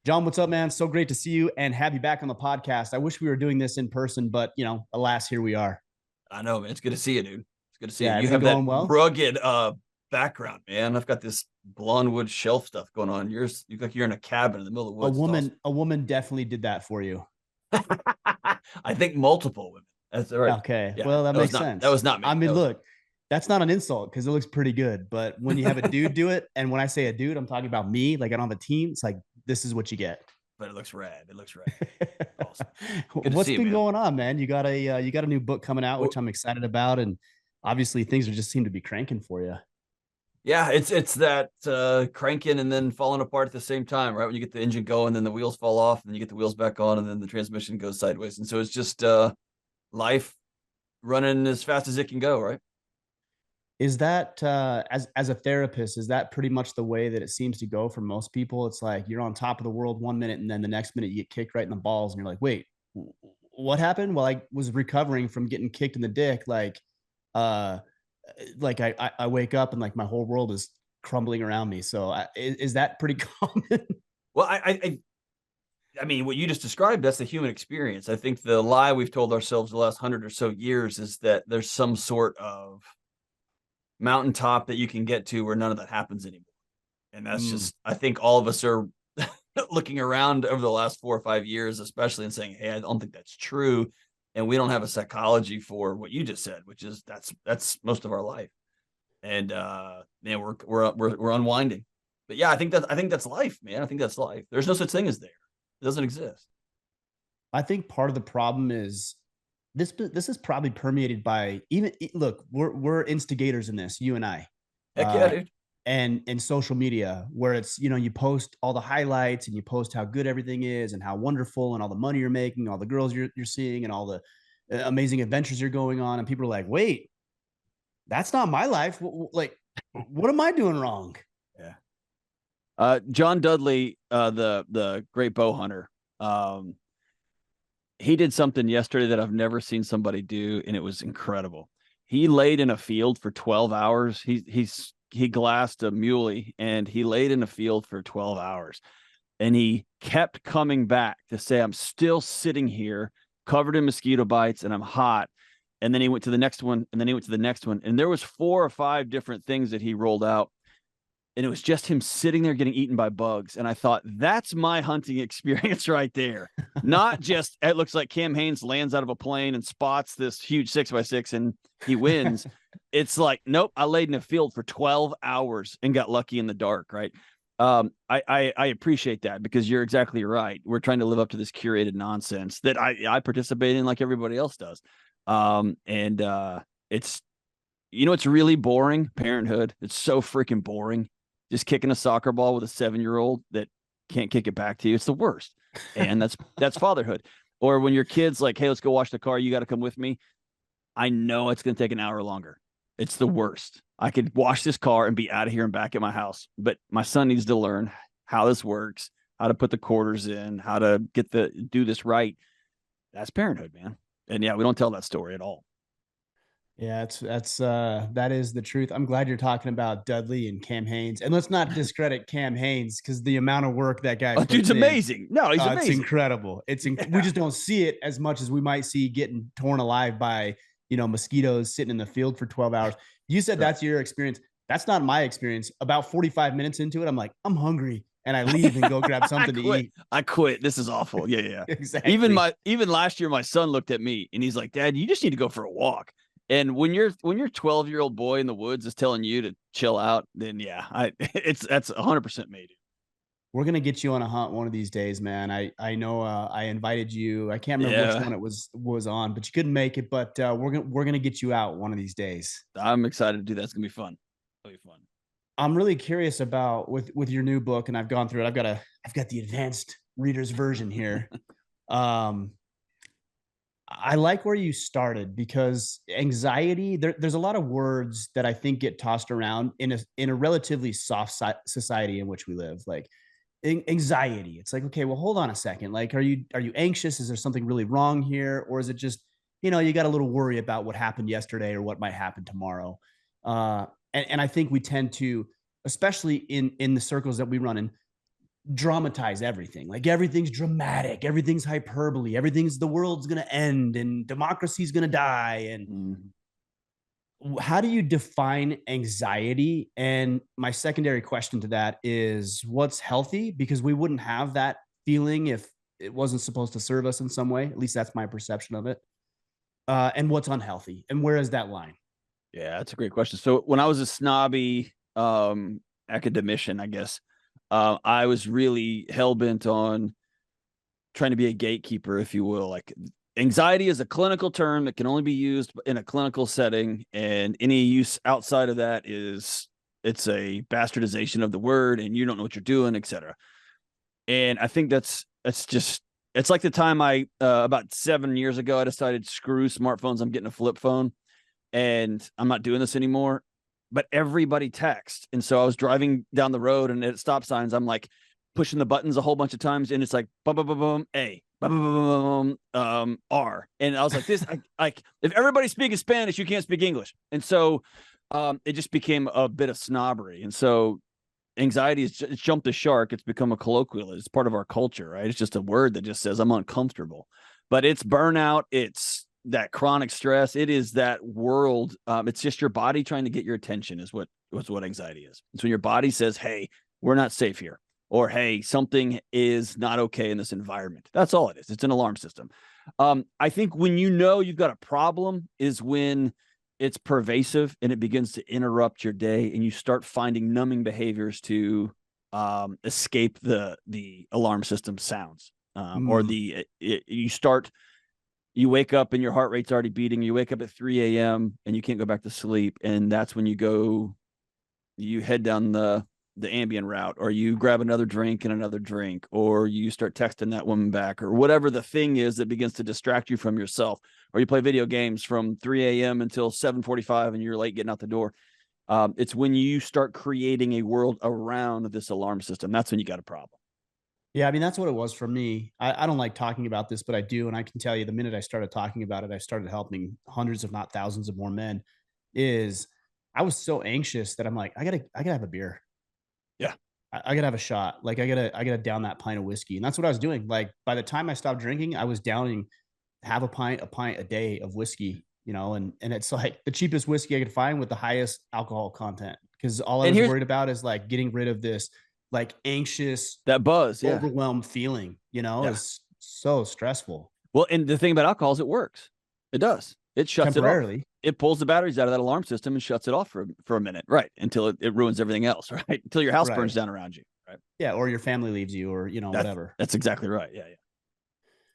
John, what's up, man? So great to see you and have you back on the podcast. I wish we were doing this in person, but alas, here we are. I know, man. It's good to see you, dude. It's good to see you. Yeah, You everything have that going well? rugged background, man. I've got this blonde wood shelf stuff going on. Yours, you look like you're in a cabin in the middle of the A woods. It's awesome. woman, a woman definitely did that for you. I think multiple women. That's right. Okay, Yeah, well, that makes that sense. was not I me. mean, That was not look, that's not an insult because it looks pretty good. But when you have a dude do it, and when I say a dude, I'm talking about me, like on the team. It's like this is what you get. but it looks rad. It looks rad. Awesome. Good to What's see you, been man. going on, man? You got a new book coming out, Well, which I'm excited about, and obviously things are just seem to be cranking for you. yeah, it's that cranking and then falling apart at the same time, right? When you get the engine going, then the wheels fall off, and then you get the wheels back on, and then the transmission goes sideways. And so it's just life running as fast as it can go, right? Is that as a therapist, is that pretty much the way that it seems to go for most people? It's like you're on top of the world 1 minute, and then the next minute you get kicked right in the balls, and you're like, wait, what happened? Well, I was recovering from getting kicked in the dick. Uh, I wake up and like my whole world is crumbling around me. So is that pretty common? Well, I mean, what you just described, that's the human experience. I think the lie we've told ourselves the last 100 or so years is that there's some sort of mountaintop that you can get to where none of that happens anymore. And that's Mm. just, I think all of us are looking around over the last 4 or 5 years, especially, and saying, hey, I don't think that's true. And we don't have a psychology for what you just said, which is that's most of our life. And man, we're unwinding. But yeah, I think that's life, man. I think that's life. There's no such thing as there. It doesn't exist. I think part of the problem is this is probably permeated by even look, we're instigators in this, you and I. Heck yeah, Uh dude. and social media where it's you post all the highlights and you post how good everything is and how wonderful and all the money you're making, all the girls you're seeing and all the amazing adventures you're going on, and people are like, wait, that's not my life. Like, what am I doing wrong? Yeah. John Dudley, the great bow hunter, um, he did something yesterday that I've never seen somebody do, and it was incredible. He laid in a field for 12 hours. He glassed a muley, and he laid in a field for 12 hours, and he kept coming back to say, I'm still sitting here covered in mosquito bites and I'm hot. And then he went to the next one, and then he went to the next one, and there was 4 or 5 different things that he rolled out, and it was just him sitting there getting eaten by bugs. And I thought, that's my hunting experience right there. Not just, it looks like Cam Hanes lands out of a plane and spots this huge 6x6 and he wins. It's like, nope, I laid in a field for 12 hours and got lucky in the dark, right? I appreciate that, because you're exactly right. We're trying to live up to this curated nonsense that I participate in like everybody else does. And it's, it's really boring. Parenthood. It's so freaking boring. Just kicking a soccer ball with a 7-year-old that can't kick it back to you. It's the worst. And that's fatherhood. Or when your kid's like, hey, let's go wash the car. You got to come with me. I know it's going to take an hour longer. It's the worst. I could wash this car and be out of here and back at my house. But my son needs to learn how this works, how to put the quarters in, how to do this right. That's parenthood, man. And yeah, we don't tell that story at all. Yeah, that is the truth. I'm glad you're talking about Dudley and Cam Hanes. And let's not discredit Cam Hanes because the amount of work that guy Oh, dude's puts in, amazing. No, he's it's amazing. incredible. We Yeah. just don't see it as much as we might see getting torn alive by, mosquitoes sitting in the field for 12 hours. You said Right. that's your experience. That's not my experience. About 45 minutes into it, I'm like, I'm hungry. And I leave and go grab something to eat. I quit. This is awful. Yeah, yeah. Exactly. Even last year, my son looked at me and he's like, Dad, you just need to go for a walk. And when your 12-year-old boy in the woods is telling you to chill out, then yeah, that's 100% me. We're gonna get you on a hunt one of these days, man. I know I invited you. I can't remember which Yeah, one it was on, but you couldn't make it. But we're gonna get you out one of these days. I'm excited to do that. It's gonna be fun. It'll be fun. I'm really curious about with your new book, and I've gone through it. I've got the advanced reader's version here. Um, I like where you started because anxiety. There's a lot of words that I think get tossed around in a relatively soft society in which we live, like anxiety. It's like, okay, well, hold on a second. Like, are you anxious? Is there something really wrong here, or is it just you got a little worry about what happened yesterday or what might happen tomorrow? And I think we tend to, especially in the circles that we run in, dramatize everything. Like everything's dramatic, everything's hyperbole, everything's the world's gonna end and democracy's gonna die. And how do you define anxiety? And my secondary question to that is what's healthy? Because we wouldn't have that feeling if it wasn't supposed to serve us in some way. At least that's my perception of it. And what's unhealthy? And where is that line? Yeah, that's a great question. So when I was a snobby academician, I guess, I was really hell-bent on trying to be a gatekeeper, if you will. Like, anxiety is a clinical term that can only be used in a clinical setting, and any use outside of that it's a bastardization of the word, and you don't know what you're doing, etc. And I think it's like the time I about 7 years ago, I decided, screw smartphones, I'm getting a flip phone, and I'm not doing this anymore. But everybody texts, and so I was driving down the road, and at stop signs, I'm like pushing the buttons a whole bunch of times, and it's like bum bum bum bum A, bum bum bum bum R, and I was like, this, like, if everybody's speaking Spanish, you can't speak English, and so it just became a bit of snobbery, and so anxiety is it's jumped the shark. It's become a colloquial. It's part of our culture, right? It's just a word that just says I'm uncomfortable, but it's burnout. It's that chronic stress. It is that world. It's just your body trying to get your attention is what anxiety is. It's when your body says, hey, we're not safe here, or hey, something is not okay in this environment. That's all it is. It's an alarm system. I think when you know you've got a problem is when it's pervasive and it begins to interrupt your day, and you start finding numbing behaviors to escape the alarm system sounds, or you wake up and your heart rate's already beating. You wake up at 3 a.m. and you can't go back to sleep, and that's when you head down the Ambien route, or you grab another drink and another drink, or you start texting that woman back, or whatever the thing is that begins to distract you from yourself, or you play video games from 3 a.m. until 7:45 and you're late getting out the door. It's when you start creating a world around this alarm system. That's when you got a problem. Yeah, I mean, that's what it was for me. I don't like talking about this, but I do. And I can tell you the minute I started talking about it, I started helping hundreds, if not thousands of more men. Is I was so anxious that I'm like, I gotta have a beer. Yeah. I gotta have a shot. Like I gotta down that pint of whiskey. And that's what I was doing. Like by the time I stopped drinking, I was downing half a pint a day of whiskey, and it's like the cheapest whiskey I could find with the highest alcohol content. Cause all I And was here's worried about is like getting rid of this like anxious, that buzz. Yeah. overwhelmed feeling, Yeah. is so stressful. Well, and the thing about alcohol is it works. It does. It shuts it off. Temporarily. It pulls the batteries out of that alarm system and shuts it off for a minute, right? Until it ruins everything else, right? Until your house burns Right. down around you, right? Yeah. Or your family leaves you or, whatever. That's exactly right. Yeah, yeah.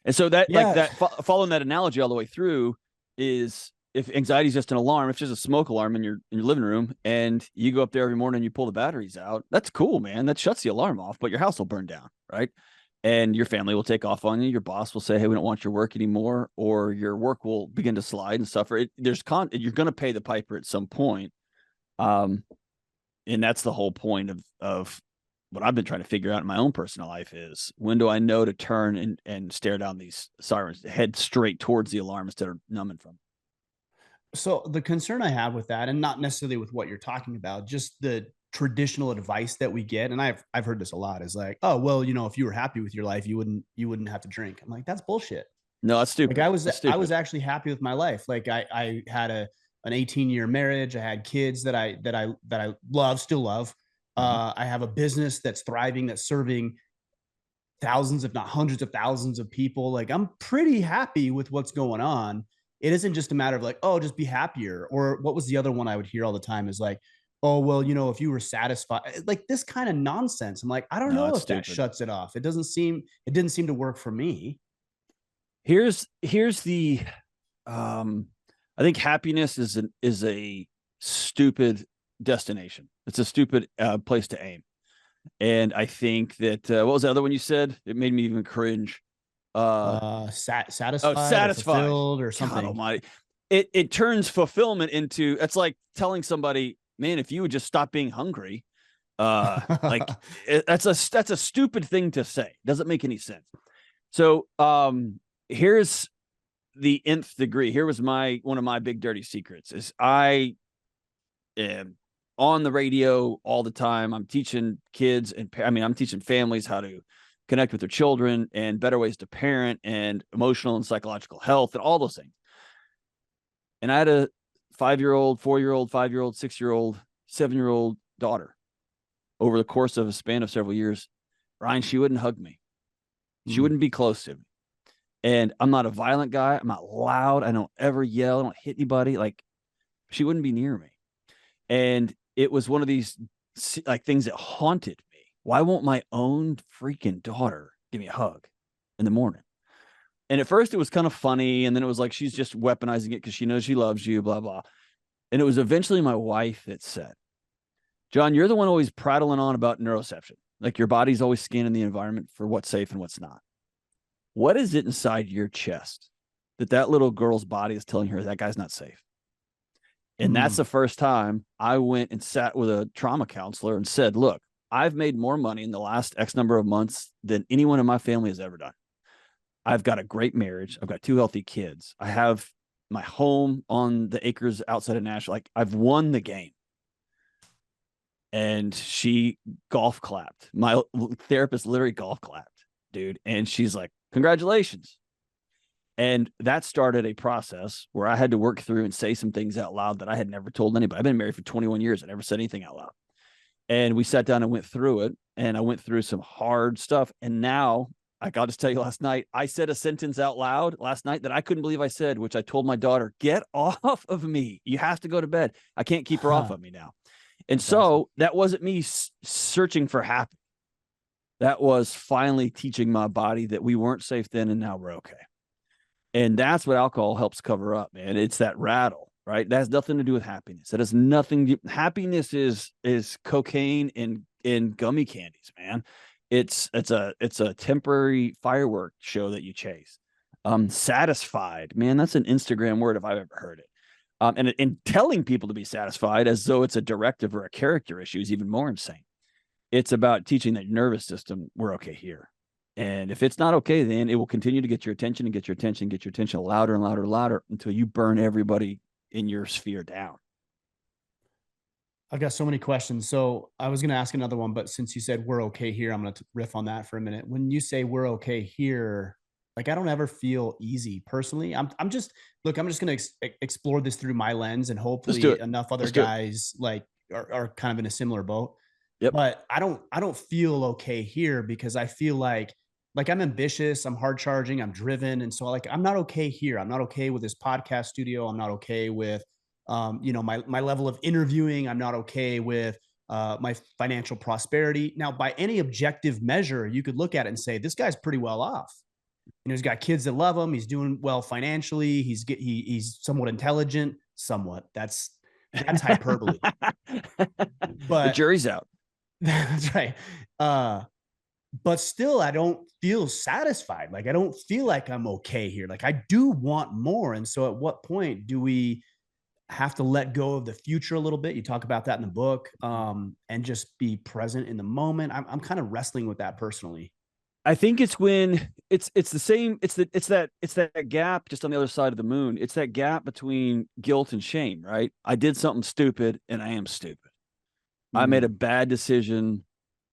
And so that, like Yeah. that, following that analogy all the way through, is if anxiety is just an alarm, it's just a smoke alarm in your living room, and you go up there every morning and you pull the batteries out. That's cool, man. That shuts the alarm off, but your house will burn down, right? And your family will take off on you. Your boss will say, hey, we don't want your work anymore, or your work will begin to slide and suffer. You're going to pay the piper at some point. And that's the whole point of what I've been trying to figure out in my own personal life is, when do I know to turn and stare down these sirens, head straight towards the alarm instead of numbing from. So the concern I have with that, and not necessarily with what you're talking about, just the traditional advice that we get, and I've heard this a lot, is like, oh well, if you were happy with your life, you wouldn't have to drink. I'm like, that's bullshit. No, that's Like stupid. That's I stupid. was actually happy with my life. Like I had an 18-year marriage. I had kids that I love, still love. Mhm. I have a business that's thriving, that's serving thousands, if not hundreds of thousands of people. Like I'm pretty happy with what's going on. It isn't just a matter of like, oh, just be happier. Or what was the other one I would hear all the time is like, oh, well, if you were satisfied, like this kind of nonsense. I'm like, I don't No, know that's if that stupid. shuts it off. It didn't seem to work for me. Here's the I think happiness is a stupid destination. It's a stupid place to aim. And I think that what was the other one you said? It made me even cringe. Satisfied or Satisfied. fulfilled or God something. almighty. It turns fulfillment into, it's like telling somebody, man, if you would just stop being hungry, like that's a stupid thing to say. Doesn't make any sense. So here's the nth degree. Here was one of my big dirty secrets is I am on the radio all the time. I'm teaching kids and I'm teaching families how to connect with their children and better ways to parent and emotional and psychological health and all those things. And I had a 5-year-old, 4-year-old, 5-year-old, 6-year-old, 7-year-old daughter over the course of a span of several years. Ryan, she wouldn't hug me. She wouldn't be close to me. And I'm not a violent guy. I'm not loud. I don't ever yell. I don't hit anybody. Like, she wouldn't be near me. And it was one of these like things that haunted me. Why won't my own freaking daughter give me a hug in the morning? And at first it was kind of funny. And then it was like, she's just weaponizing it because she knows she loves you, blah, blah. And it was eventually my wife that said, John, you're the one always prattling on about neuroception. Like, your body's always scanning the environment for what's safe and what's not. What is it inside your chest that little girl's body is telling her that guy's not safe? And that's the first time I went and sat with a trauma counselor and said, look, I've made more money in the last X number of months than anyone in my family has ever done. I've got a great marriage. I've got 2 healthy kids. I have my home on the acres outside of Nashville. Like, I've won the game. And she golf clapped. My therapist literally golf clapped, dude. And she's like, congratulations. And that started a process where I had to work through and say some things out loud that I had never told anybody. I've been married for 21 years. I never said anything out loud. And we sat down and went through it. And I went through some hard stuff. And now, I got to tell you, last night, I said a sentence out loud last night that I couldn't believe I said, which I told my daughter, get off of me. You have to go to bed. I can't keep her off of me now. And that's so awesome. That wasn't me searching for happy. That was finally teaching my body that we weren't safe then and now we're okay. And that's what alcohol helps cover up, man. It's that rattle, right? That has nothing to do with happiness. That has nothing. Happiness is cocaine and gummy candies, man. It's a temporary firework show that you chase. Satisfied, man. That's an Instagram word if I've ever heard it. And telling people to be satisfied as though it's a directive or a character issue is even more insane. It's about teaching that nervous system, we're okay here. And if it's not okay, then it will continue to get your attention and get your attention louder and louder and louder until you burn everybody in your sphere down. I've got so many questions. So I was going to ask another one, but since you said we're okay here, I'm going to riff on that for a minute. When you say we're okay here, like, I don't ever feel easy personally. I'm just going to explore this through my lens, and hopefully enough other guys like are kind of in a similar boat. Yep. But I don't feel okay here because I feel like I'm ambitious, I'm hard charging, I'm driven. And so, like, I'm not okay here. I'm not okay with this podcast studio. I'm not okay with, my level of interviewing. I'm not okay with my financial prosperity. Now, by any objective measure, you could look at it and say, this guy's pretty well off. He's got kids that love him. He's doing well financially. He's somewhat intelligent. Somewhat. That's hyperbole. But the jury's out. That's right. But still, I don't feel satisfied. Like, I don't feel like I'm okay here. Like, I do want more. And so, at what point do we have to let go of the future a little bit? You talk about that in the book, and just be present in the moment. I'm kind of wrestling with that personally. I think it's when it's the same. It's that gap just on the other side of the moon. It's that gap between guilt and shame, right? I did something stupid and I am stupid. I made a bad decision.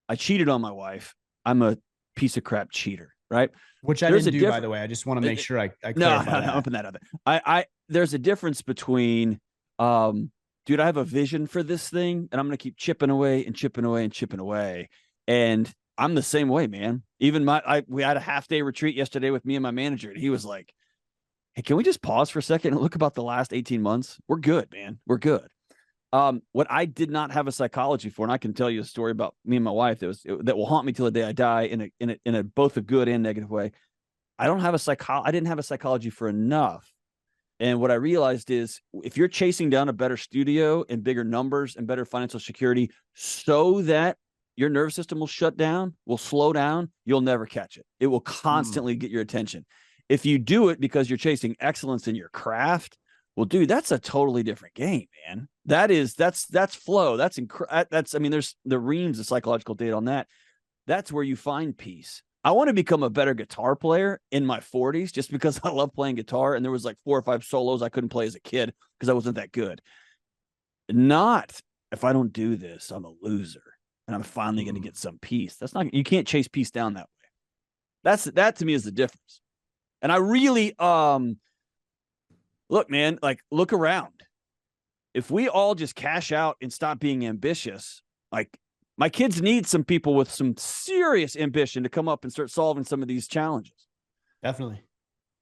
I cheated on my wife. I'm a piece of crap cheater, right? Which I didn't do, by the way. I just want to make sure I clarify that. No, open that up. There's a difference between, dude, I have a vision for this thing and I'm going to keep chipping away and chipping away and chipping away. And I'm the same way, man. Even we had a half-day retreat yesterday with me and my manager, and he was like, hey, can we just pause for a second and look about the last 18 months? We're good, man. We're good. What I did not have a psychology for, and I can tell you a story about me and my wife that will haunt me till the day I die in a both a good and negative way. I didn't have a psychology for enough. And what I realized is, if you're chasing down a better studio and bigger numbers and better financial security so that your nervous system will shut down, will slow down, you'll never catch it. It will constantly get your attention. If you do it because you're chasing excellence in your craft, well, dude, that's a totally different game, man. That's flow. There's the reams of psychological data on that. That's where you find peace. I want to become a better guitar player in my 40s just because I love playing guitar. And there was like 4 or 5 solos I couldn't play as a kid because I wasn't that good. Not if I don't do this, I'm a loser and I'm finally going to get some peace. That's not, you can't chase peace down that way. That to me is the difference. And I really, look, man, like look around. If we all just cash out and stop being ambitious, like my kids need some people with some serious ambition to come up and start solving some of these challenges. Definitely.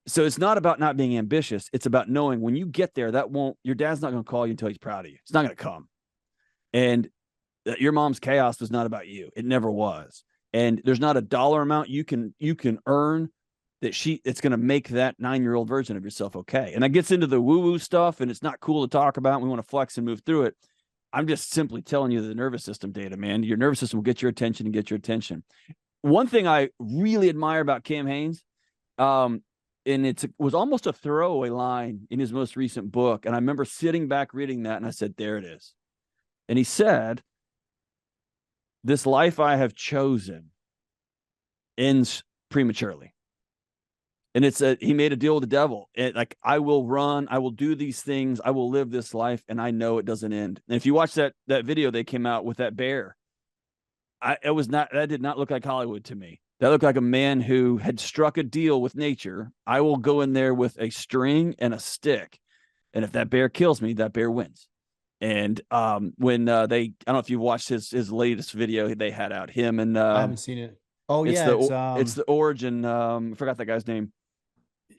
So it's not about not being ambitious. It's about knowing when you get there, your dad's not going to call you until he's proud of you. It's not going to come. And your mom's chaos was not about you. It never was. And there's not a dollar amount you can earn that it's going to make that 9-year-old version of yourself okay. And that gets into the woo-woo stuff, and it's not cool to talk about. And we want to flex and move through it. I'm just simply telling you the nervous system data, man. Your nervous system will get your attention and get your attention. One thing I really admire about Cam Hanes, and it was almost a throwaway line in his most recent book. And I remember sitting back reading that, and I said, there it is. And he said, this life I have chosen ends prematurely. And he made a deal with the devil. Like, I will run, I will do these things, I will live this life, and I know it doesn't end. And if you watch that video they came out with that bear, that did not look like Hollywood to me. That looked like a man who had struck a deal with nature. I will go in there with a string and a stick, and if that bear kills me, that bear wins. And when I don't know if you've watched his latest video they had out, him and I haven't seen it. Oh yeah, it's the origin. I forgot that guy's name.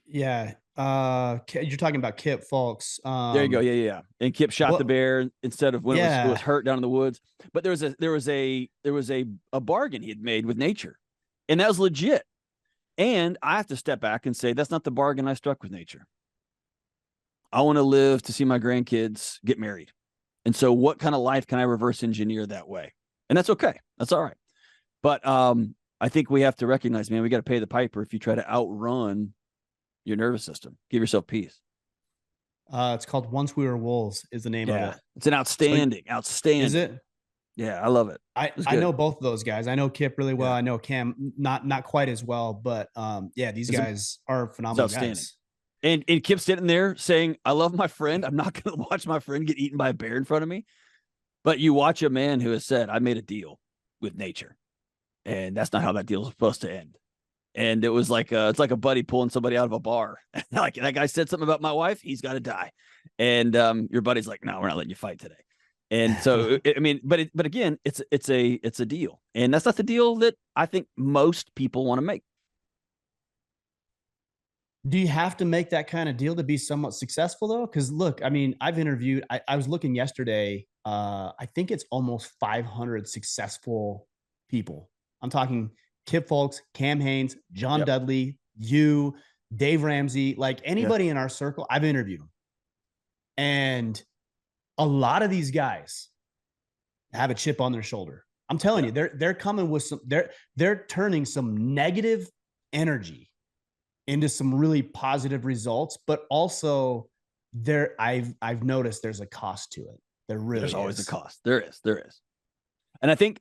Yeah, you're talking about Kip Fulks. There you go. Yeah. And Kip shot the bear instead of when it was hurt down in the woods. But there was a bargain he had made with nature, and that was legit. And I have to step back and say that's not the bargain I struck with nature. I want to live to see my grandkids get married. And so what kind of life can I reverse engineer that way? And that's okay. That's all right. But I think we have to recognize, man, we got to pay the piper if you try to outrun your nervous system. Give yourself peace. It's called Once We Were Wolves is the name of it. It's an outstanding. Is it? Yeah, I love it. I know both of those guys. I know Kip really well. I know Cam not quite as well, but these guys are phenomenal guys. And Kip's sitting there saying, I love my friend. I'm not going to watch my friend get eaten by a bear in front of me. But you watch a man who has said, I made a deal with nature. And that's not how that deal is supposed to end. And it was like it's like a buddy pulling somebody out of a bar. Like, that guy said something about my wife, he's got to die. And your buddy's like, no, we're not letting you fight today. And so, I mean, but again, it's a deal. And that's not the deal that I think most people want to make. Do you have to make that kind of deal to be somewhat successful, though? Because look, I mean, I've interviewed, I was looking yesterday, I think it's almost 500 successful people. I'm talking Kip Fulks, Cam Hanes, John Dudley, you, Dave Ramsey, like anybody in our circle, I've interviewed them. And a lot of these guys have a chip on their shoulder. I'm telling you, they're coming with they're turning some negative energy into some really positive results, but also I've noticed there's a cost to it. There's always a cost. There is. And I think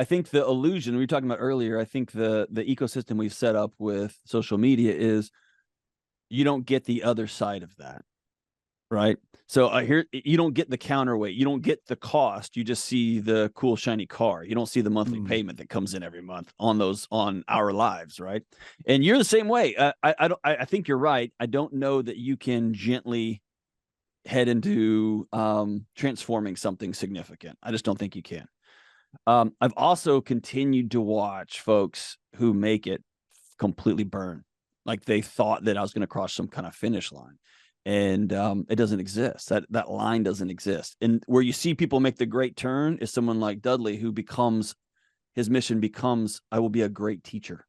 I think the illusion we were talking about earlier, I think the ecosystem we've set up with social media is you don't get the other side of that. Right. So here you don't get the counterweight. You don't get the cost. You just see the cool, shiny car. You don't see the monthly payment that comes in every month on our lives. Right. And you're the same way. I think you're right. I don't know that you can gently head into transforming something significant. I just don't think you can. I've also continued to watch folks who make it completely burn. Like they thought that I was going to cross some kind of finish line. And it doesn't exist. That line doesn't exist. And where you see people make the great turn is someone like Dudley, who his mission becomes, I will be a great teacher.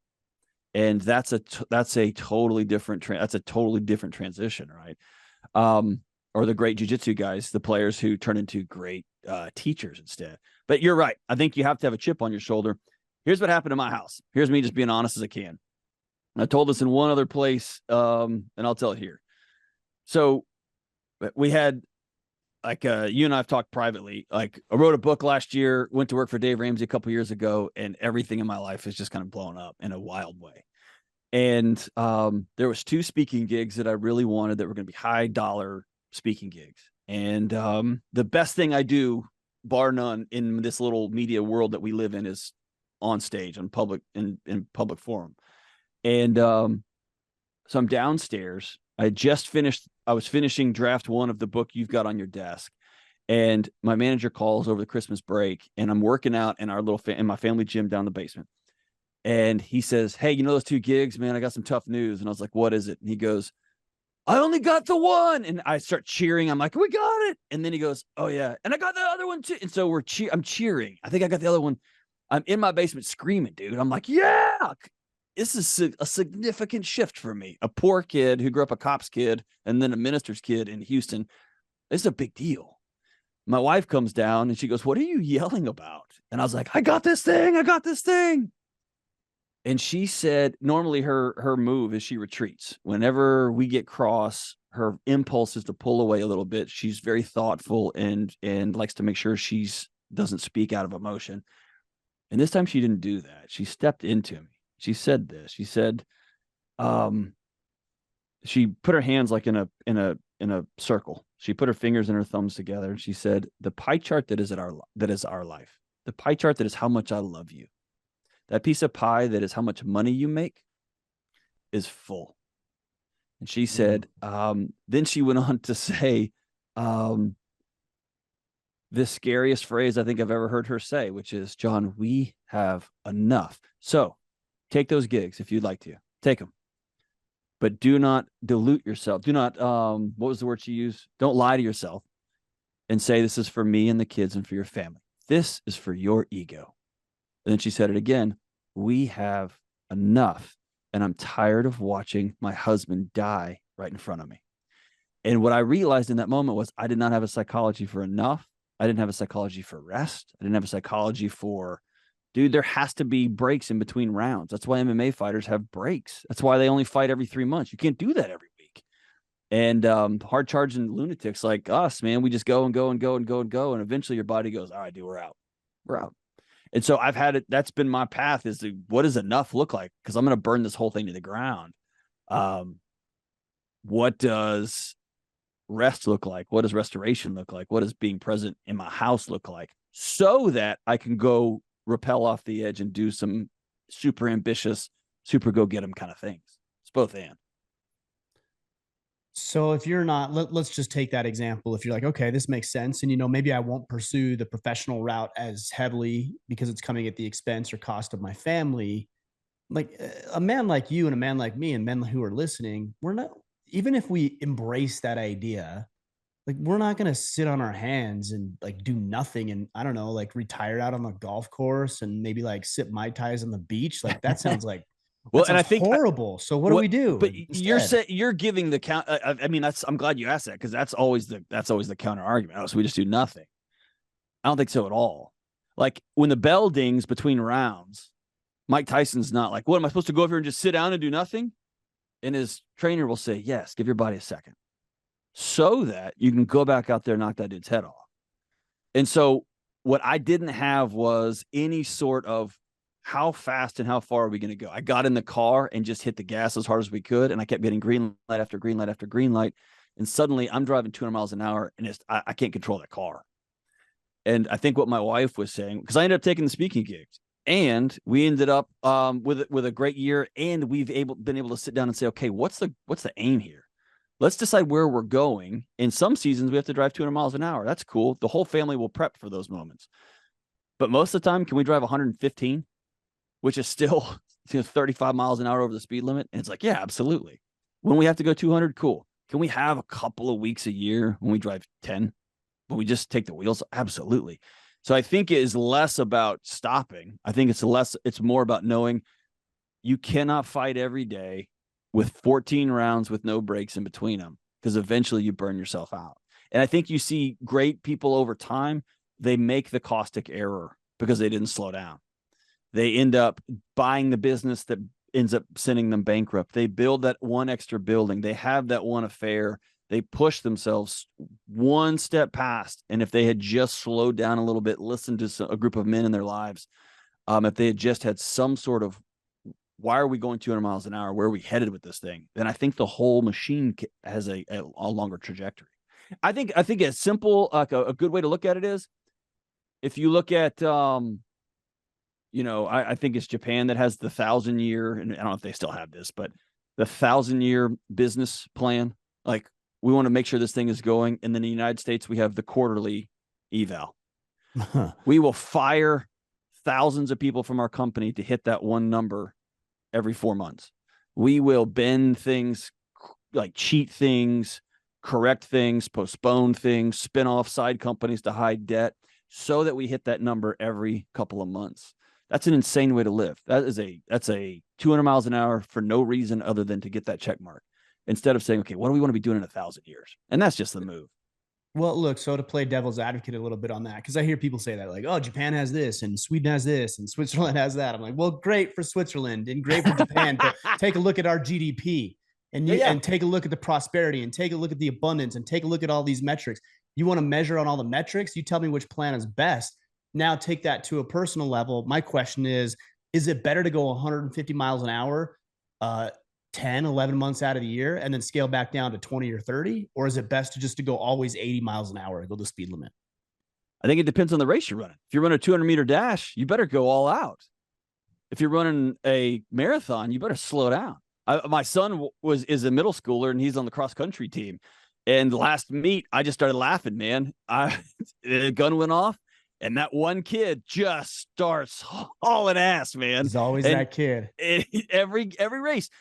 And that's a totally different transition, right? Or the great jiu-jitsu guys, the players who turn into great teachers instead. But you're right. I think you have to have a chip on your shoulder. Here's what happened in my house. Here's me just being honest as I can. I told this in one other place, and I'll tell it here. So we had, like, you and I have talked privately. Like, I wrote a book last year, went to work for Dave Ramsey a couple years ago, and everything in my life is just kind of blown up in a wild way. And there was 2 speaking gigs that I really wanted that were going to be high dollar speaking gigs. And the best thing I do, bar none, in this little media world that we live in is on stage, on public, in public forum. And so I'm downstairs. I was finishing draft 1 of the book you've got on your desk. And my manager calls over the Christmas break, and I'm working out in our little in my family gym down the basement. And he says, "Hey, you know those 2 gigs, man? I got some tough news." And I was like, "What is it?" And he goes, "I only got the one." And I start cheering. I'm like, "We got it." And then he goes, "Oh yeah, and I got the other one too." And so I'm cheering. I think I got the other one. I'm in my basement screaming, dude. I'm like, "Yeah, this is a significant shift for me. A poor kid who grew up a cop's kid and then a minister's kid in Houston. This is a big deal." My wife comes down and she goes, "What are you yelling about?" And I was like, "I got this thing. I got this thing." And she said, normally her move is she retreats. Whenever we get cross, her impulse is to pull away a little bit. She's very thoughtful and likes to make sure she's doesn't speak out of emotion. And this time she didn't do that. She stepped into me. She said this. She said, she put her hands like in a circle. She put her fingers and her thumbs together, and she said, "The pie chart that is our life. The pie chart that is how much I love you. That piece of pie that is how much money you make is full." And she said, then she went on to say, the scariest phrase I think I've ever heard her say, which is, "John, we have enough. So take those gigs if you'd like to. Take them. But do not dilute yourself. Do not, what was the word she used? Don't lie to yourself and say this is for me and the kids and for your family. This is for your ego." And then she said it again. "We have enough. And I'm tired of watching my husband die right in front of me." And what I realized in that moment was I did not have a psychology for enough. I didn't have a psychology for rest. I didn't have a psychology for, dude, there has to be breaks in between rounds. That's why MMA fighters have breaks. That's why they only fight every 3 months. You can't do that every week. And hard charging lunatics like us, man, we just go and go and go and go and go. And eventually your body goes, "All right, dude, we're out. We're out." And so I've had it. That's been my path, is to, what does enough look like? Because I'm going to burn this whole thing to the ground. What does rest look like? What does restoration look like? What does being present in my house look like? So that I can go rappel off the edge and do some super ambitious, super go get them kind of things. It's both and. So if you're not, let's just take that example. If you're like, okay, this makes sense. And, maybe I won't pursue the professional route as heavily because it's coming at the expense or cost of my family. Like a man like you and a man like me and men who are listening, we're not, even if we embrace that idea, like we're not going to sit on our hands and like do nothing. And I don't know, like retire out on the golf course and maybe like sip Mai Tais on the beach. Like that sounds like, Well, that and I sounds think horrible. So what do we do? But instead? you're giving the count. I mean, I'm glad you asked that, because that's always the counter argument. Oh, so we just do nothing. I don't think so at all. Like when the bell dings between rounds, Mike Tyson's not like, "What, am I supposed to go over here and just sit down and do nothing?" And his trainer will say, "Yes, give your body a second," so that you can go back out there and knock that dude's head off. And so what I didn't have was any sort of, how fast and how far are we going to go? I got in the car and just hit the gas as hard as we could. And I kept getting green light after green light after green light. And suddenly I'm driving 200 miles an hour and I can't control that car. And I think what my wife was saying, because I ended up taking the speaking gigs, and we ended up with a great year. And we've been able to sit down and say, okay, what's the aim here? Let's decide where we're going. In some seasons, we have to drive 200 miles an hour. That's cool. The whole family will prep for those moments. But most of the time, can we drive 115, which is still 35 miles an hour over the speed limit? And it's like, yeah, absolutely. When we have to go 200, cool. Can we have a couple of weeks a year when we drive 10, when we just take the wheels? Absolutely. So I think it is less about stopping. I think it's more about knowing you cannot fight every day with 14 rounds with no breaks in between them, because eventually you burn yourself out. And I think you see great people over time, they make the caustic error because they didn't slow down. They end up buying the business that ends up sending them bankrupt. They build that one extra building. They have that one affair. They push themselves one step past. And if they had just slowed down a little bit, listened to a group of men in their lives, if they had just had some sort of, why are we going 200 miles an hour? Where are we headed with this thing? Then I think the whole machine has a longer trajectory. I think a simple, like a good way to look at it is, if you look at, I think it's Japan that has the 1,000-year, and I don't know if they still have this, but the 1,000-year business plan. Like, we want to make sure this thing is going. And then in the United States, we have the quarterly eval. We will fire thousands of people from our company to hit that one number every 4 months. We will bend things, like cheat things, correct things, postpone things, spin off side companies to hide debt, so that we hit that number every couple of months. That's an insane way to live. That's a 200 miles an hour for no reason other than to get that check mark, instead of saying, okay, what do we want to be doing in 1,000 years? And that's just the move. Well, look, so to play devil's advocate a little bit on that, because I hear people say that, like, oh, Japan has this and Sweden has this and Switzerland has that. I'm like, well, great for Switzerland and great for Japan, but take a look at our GDP and and take a look at the prosperity and take a look at the abundance and take a look at all these metrics. You want to measure on all the metrics? You tell me which plan is best. Now take that to a personal level. My question is it better to go 150 miles an hour 10, 11 months out of the year and then scale back down to 20 or 30? Or is it best to just to go always 80 miles an hour and go the speed limit? I think it depends on the race you're running. If you're running a 200-meter dash, you better go all out. If you're running a marathon, you better slow down. My son is a middle schooler, and he's on the cross-country team. And the last meet, I just started laughing, man. The gun went off, and that one kid just starts hauling ass, man. He's always that kid. Every race.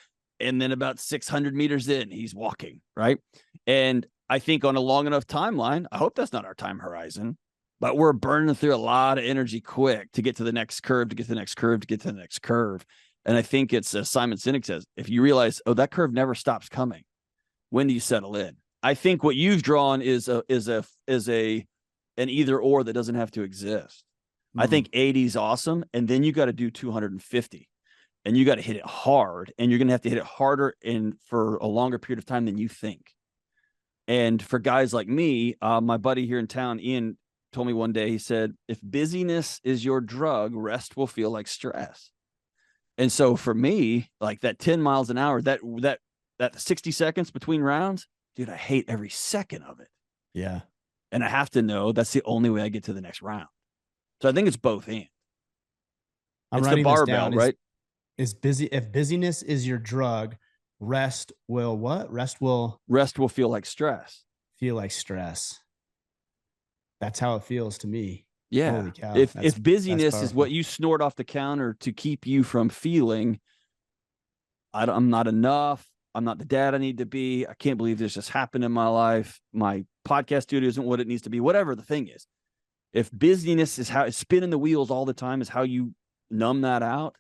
And then about 600 meters in, he's walking, right? And I think on a long enough timeline, I hope that's not our time horizon, but we're burning through a lot of energy quick to get to the next curve, to get to the next curve, to get to the next curve. And I think it's, as Simon Sinek says, if you realize, oh, that curve never stops coming, when do you settle in? I think what you've drawn is an either or that doesn't have to exist. I think 80 is awesome. And then you got to do 250. And you got to hit it hard, and you're going to have to hit it harder and for a longer period of time than you think. And for guys like me, my buddy here in town, Ian, told me one day, he said, if busyness is your drug, rest will feel like stress. And so for me, like that 10 miles an hour, that 60 seconds between rounds, dude, I hate every second of it. Yeah. And I have to know that's the only way I get to the next round. So I think it's both and. It's the barbell, right? If busyness is your drug, rest will what? Rest will feel like stress. Feel like stress. That's how it feels to me. Yeah. Holy cow. If busyness is what you snort off the counter to keep you from feeling, I'm not enough. I'm not the dad I need to be. I can't believe this just happened in my life. My podcast studio isn't what it needs to be. Whatever the thing is. If busyness is how spinning the wheels all the time is how you numb that out,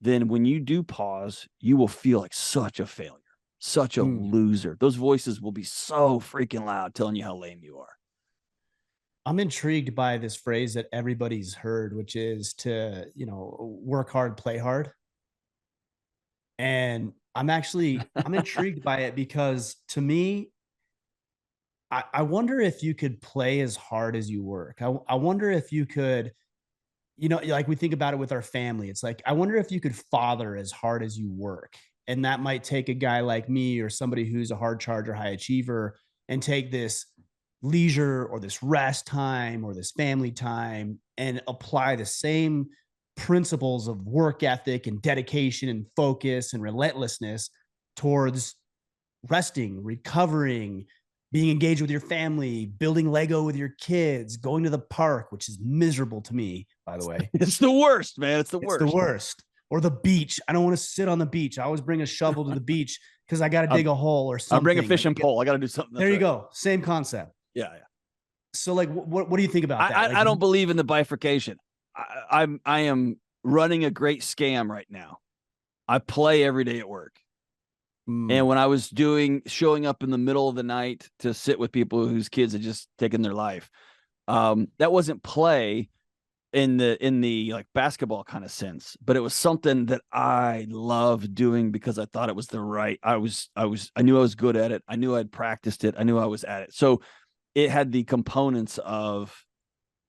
then when you do pause, you will feel like such a failure, such a loser. Those voices will be so freaking loud telling you how lame you are. I'm intrigued by this phrase that everybody's heard, which is to, work hard, play hard. And I'm intrigued by it because to me, I wonder if you could play as hard as you work. I wonder if you could, like we think about it with our family. It's like, I wonder if you could father as hard as you work. And that might take a guy like me or somebody who's a hard charger, high achiever, and take this leisure or this rest time or this family time and apply the same principles of work ethic and dedication and focus and relentlessness towards resting, recovering, being engaged with your family, building Lego with your kids, going to the park, which is miserable to me, by the way. It's the worst, man. It's the worst. Or the beach. I don't want to sit on the beach. I always bring a shovel to the beach because I got to dig a hole or something. I'll bring a fishing pole. I got to do something. There you go. Same concept. Yeah. So like, what do you think about that? I don't believe in the bifurcation. I am running a great scam right now. I play every day at work. And when I was showing up in the middle of the night to sit with people whose kids had just taken their life, that wasn't play in the like basketball kind of sense, but it was something that I loved doing because I thought it was I knew I was good at it. I knew I'd practiced it. I knew I was at it. So it had the components of,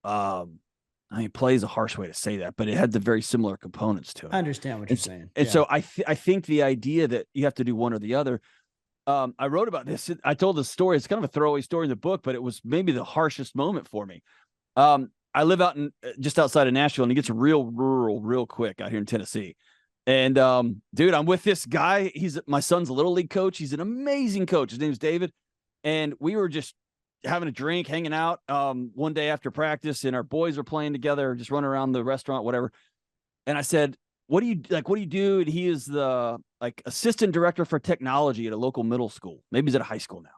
play is a harsh way to say that, but it had the very similar components to it. I understand what you're saying. And so I think the idea that you have to do one or the other, I wrote about this. I told the story. It's kind of a throwaway story in the book, but it was maybe the harshest moment for me. I live out in just outside of Nashville, and it gets real rural real quick out here in Tennessee. And dude, I'm with this guy. He's my son's little league coach. He's an amazing coach. His name's David. And we were just having a drink, hanging out one day after practice, and our boys are playing together, just running around the restaurant, whatever. And I said, what do you do? And he is the assistant director for technology at a local middle school. Maybe he's at a high school now.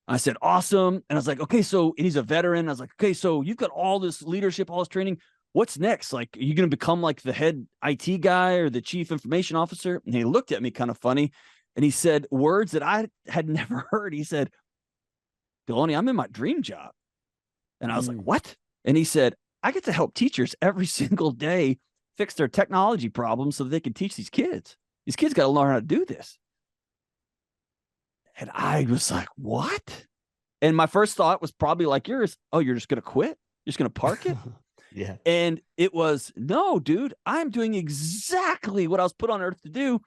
I said, awesome. And I was like, okay, so, and he's a veteran. I was like, okay, so you've got all this leadership, all this training. What's next? Like, are you going to become like the head IT guy or the chief information officer? And he looked at me kind of funny. And he said words that I had never heard. He said, Delony, I'm in my dream job. And I was like, what? And he said, I get to help teachers every single day fix their technology problems so that they can teach these kids. These kids got to learn how to do this. And I was like, what? And my first thought was probably like yours. Oh, you're just going to quit? You're just going to park it? Yeah. And it was, no, dude, I'm doing exactly what I was put on earth to do.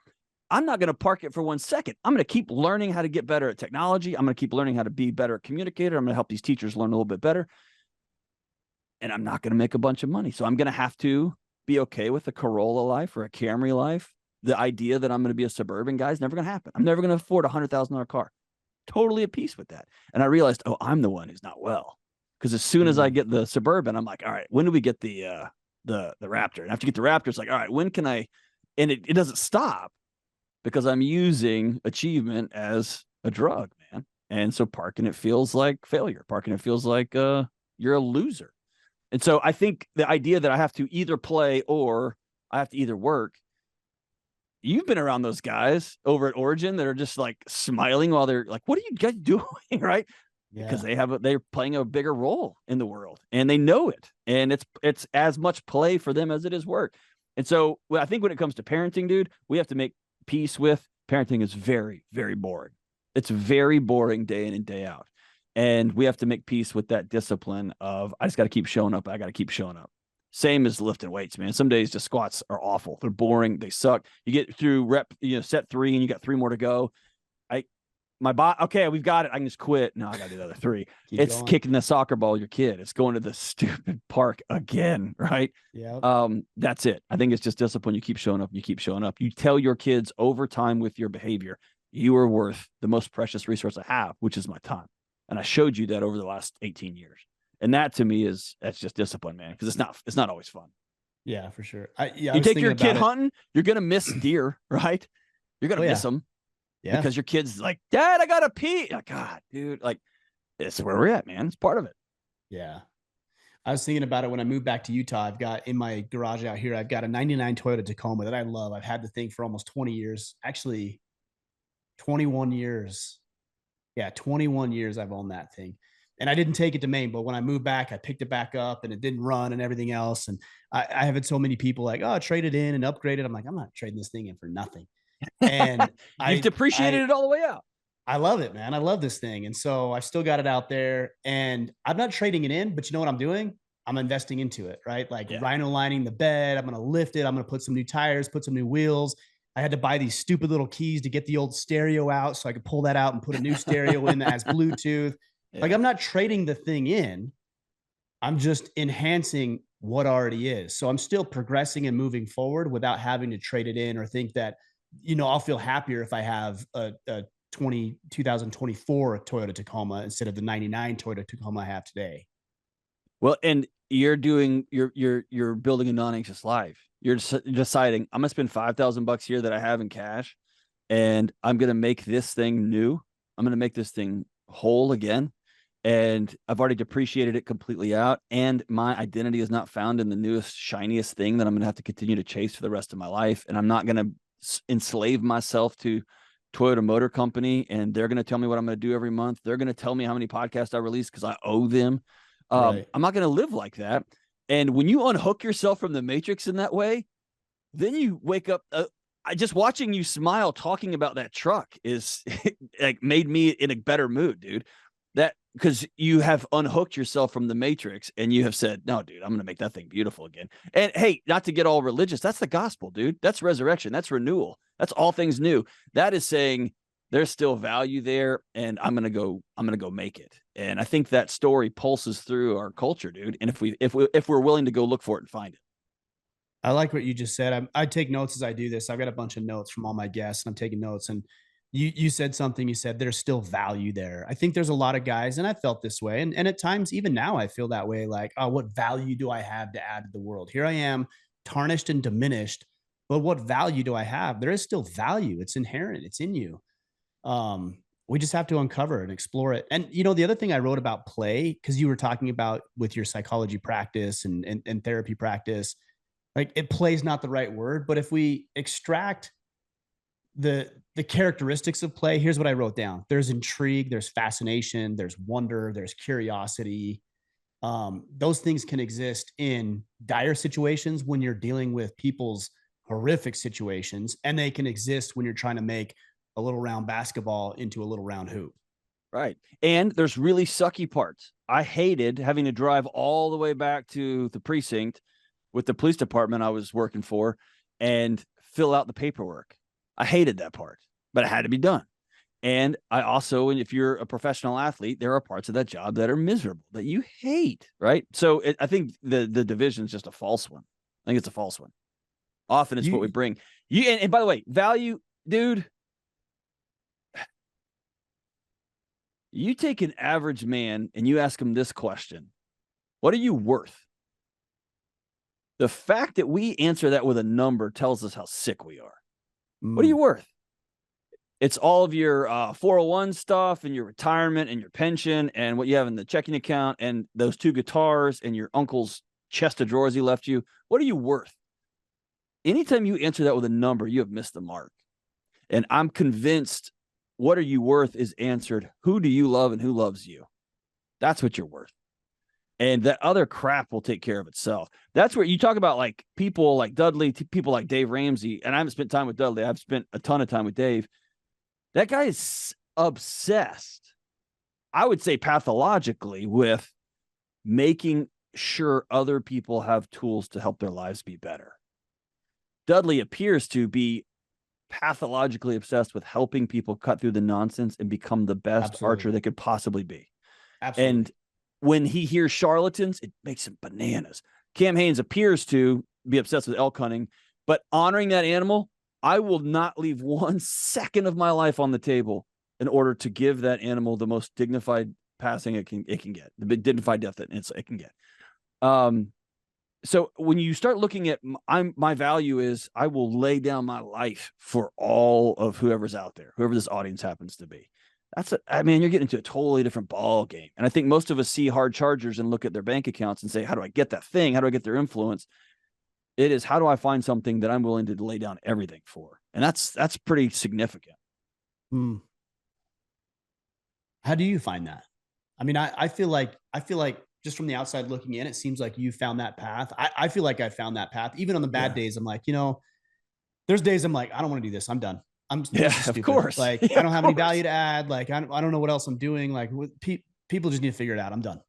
I'm not going to park it for 1 second. I'm going to keep learning how to get better at technology. I'm going to keep learning how to be better at communicator. I'm going to help these teachers learn a little bit better. And I'm not going to make a bunch of money. So I'm going to have to be okay with a Corolla life or a Camry life. The idea that I'm going to be a suburban guy is never going to happen. I'm never going to afford a $100,000 car. Totally at peace with that. And I realized, oh, I'm the one who's not well. Because as soon as I get the Suburban, I'm like, all right, when do we get the Raptor? And after you get the Raptor, it's like, all right, when can I? And it doesn't stop because I'm using achievement as a drug, man. And so parking it feels like failure. Parking it feels like you're a loser. And so I think the idea that I have to either play or I have to either work. You've been around those guys over at Origin that are just like smiling while they're like, what are you guys doing? Right. Yeah. Because they're playing a bigger role in the world and they know it. And it's as much play for them as it is work. And so I think when it comes to parenting, dude, we have to make peace with parenting is very, very boring. It's very boring day in and day out. And we have to make peace with that discipline of, I just got to keep showing up. I got to keep showing up. Same as lifting weights, man. Some days the squats are awful. They're boring. They suck. You get through set 3 and you got 3 more to go. Okay, we've got it. I can just quit. No, I got to do the other 3. It's going. Kicking the soccer ball, your kid. It's going to the stupid park again, right? Yeah. That's it. I think it's just discipline. You keep showing up. You keep showing up. You tell your kids over time with your behavior, you are worth the most precious resource I have, which is my time. And I showed you that over the last 18 years. And that to me that's just discipline, man. Because it's not always fun. Yeah, for sure. You take your kid hunting, you're gonna miss deer, right? You're gonna miss them. Yeah. Because your kid's like, Dad, I gotta pee. Oh, God, dude, like it's where we're at, man. It's part of it. Yeah. I was thinking about it when I moved back to Utah. I've got in my garage out here, I've got a 99 Toyota Tacoma that I love. I've had the thing for almost 20 years. Actually, 21 years. Yeah, 21 years I've owned that thing. And I didn't take it to Maine, but when I moved back, I picked it back up and it didn't run and everything else. And I have had so many people like, oh, trade it in and upgrade it. I'm like, I'm not trading this thing in for nothing. And You've depreciated it all the way out. I love it, man. I love this thing. And so I've still got it out there and I'm not trading it in, but you know what I'm doing? I'm investing into it, right? Like rhino lining the bed. I'm going to lift it. I'm going to put some new tires, put some new wheels. I had to buy these stupid little keys to get the old stereo out so I could pull that out and put a new stereo in that has Bluetooth. Yeah. Like I'm not trading the thing in. I'm just enhancing what already is. So I'm still progressing and moving forward without having to trade it in or think that, I'll feel happier if I have a 2024 Toyota Tacoma instead of the 99 Toyota Tacoma I have today. Well, and you're building a non-anxious life. You're deciding I'm going to spend $5,000 here that I have in cash and I'm going to make this thing new. I'm going to make this thing whole again. And I've already depreciated it completely out. And my identity is not found in the newest, shiniest thing that I'm going to have to continue to chase for the rest of my life. And I'm not going to enslave myself to Toyota Motor Company. And they're going to tell me what I'm going to do every month. They're going to tell me how many podcasts I release because I owe them. Right. I'm not going to live like that. And when you unhook yourself from the matrix in that way, then you wake up. Just watching you smile talking about that truck is like made me in a better mood, dude. That because you have unhooked yourself from the matrix and you have said, no, dude, I'm going to make that thing beautiful again. And hey, not to get all religious. That's the gospel, dude. That's resurrection. That's renewal. That's all things new. That is saying there's still value there, and I'm gonna go make it. And I think that story pulses through our culture, dude. And if we're willing to go look for it and find it. I like what you just said. I take notes as I do this. I've got a bunch of notes from all my guests, and I'm taking notes. And you said something. You said there's still value there. I think there's a lot of guys, and I felt this way, and at times even now I feel that way. Like, oh, what value do I have to add to the world? Here I am, tarnished and diminished, but what value do I have? There is still value. It's inherent. It's in you. We just have to uncover and explore it. And the other thing I wrote about play, because you were talking about with your psychology practice and therapy practice, like it plays not the right word, but if we extract the characteristics of play, here's what I wrote down. There's intrigue, there's fascination, there's wonder, there's curiosity. Those things can exist in dire situations when you're dealing with people's horrific situations, and they can exist when you're trying to make a little round basketball into a little round hoop. Right. And there's really sucky parts. I hated having to drive all the way back to the precinct with the police department I was working for and fill out the paperwork. I hated that part, but it had to be done. And I also, and if you're a professional athlete, there are parts of that job that are miserable, that you hate, right? So I think the division is just a false one. I think it's a false one. Often it's what we bring. And by the way, value, dude, you take an average man and you ask him this question: what are you worth? The fact that we answer that with a number tells us how sick we are. What are you worth? It's all of your 401 stuff and your retirement and your pension and what you have in the checking account and those 2 guitars and your uncle's chest of drawers he left you. What are you worth? Anytime you answer that with a number, you have missed the mark. And I'm convinced what are you worth is answered. Who do you love and who loves you? That's what you're worth. And that other crap will take care of itself. That's where you talk about like people like Dudley, people like Dave Ramsey. And I haven't spent time with Dudley. I've spent a ton of time with Dave. That guy is obsessed, I would say pathologically, with making sure other people have tools to help their lives be better. Dudley appears to be pathologically obsessed with helping people cut through the nonsense and become the best archer they could possibly be. Absolutely. And when he hears charlatans, it makes him bananas. Cam Hanes appears to be obsessed with elk hunting, but honoring that animal, I will not leave 1 second of my life on the table in order to give that animal the most dignified passing it can get, the dignified death that it can get. So when you start looking at my value is I will lay down my life for all of whoever's out there, whoever this audience happens to be. You're getting into a totally different ball game. And I think most of us see hard chargers and look at their bank accounts and say, how do I get that thing? How do I get their influence? It is, how do I find something that I'm willing to lay down everything for? And that's pretty significant. How do you find that? I mean, I feel like just from the outside looking in, it seems like you found that path. I feel like I found that path. Even on the bad days, I'm like, there's days I'm like, I don't want to do this. I'm done. Of course. Like, I don't have any value to add. Like, I don't know what else I'm doing. Like, people just need to figure it out. I'm done.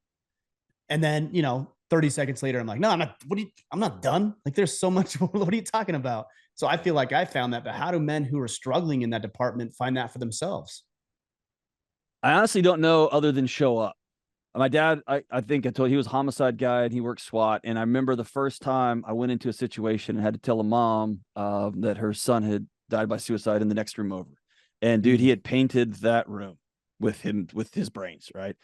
And then, 30 seconds later, I'm like, no, I'm not. I'm not done. Like, there's so much. What are you talking about? So I feel like I found that. But how do men who are struggling in that department find that for themselves? I honestly don't know, other than show up. My dad, I think I told you, he was a homicide guy and he worked SWAT. And I remember the first time I went into a situation and had to tell a mom that her son had died by suicide in the next room over. And dude, he had painted that room with his brains, right?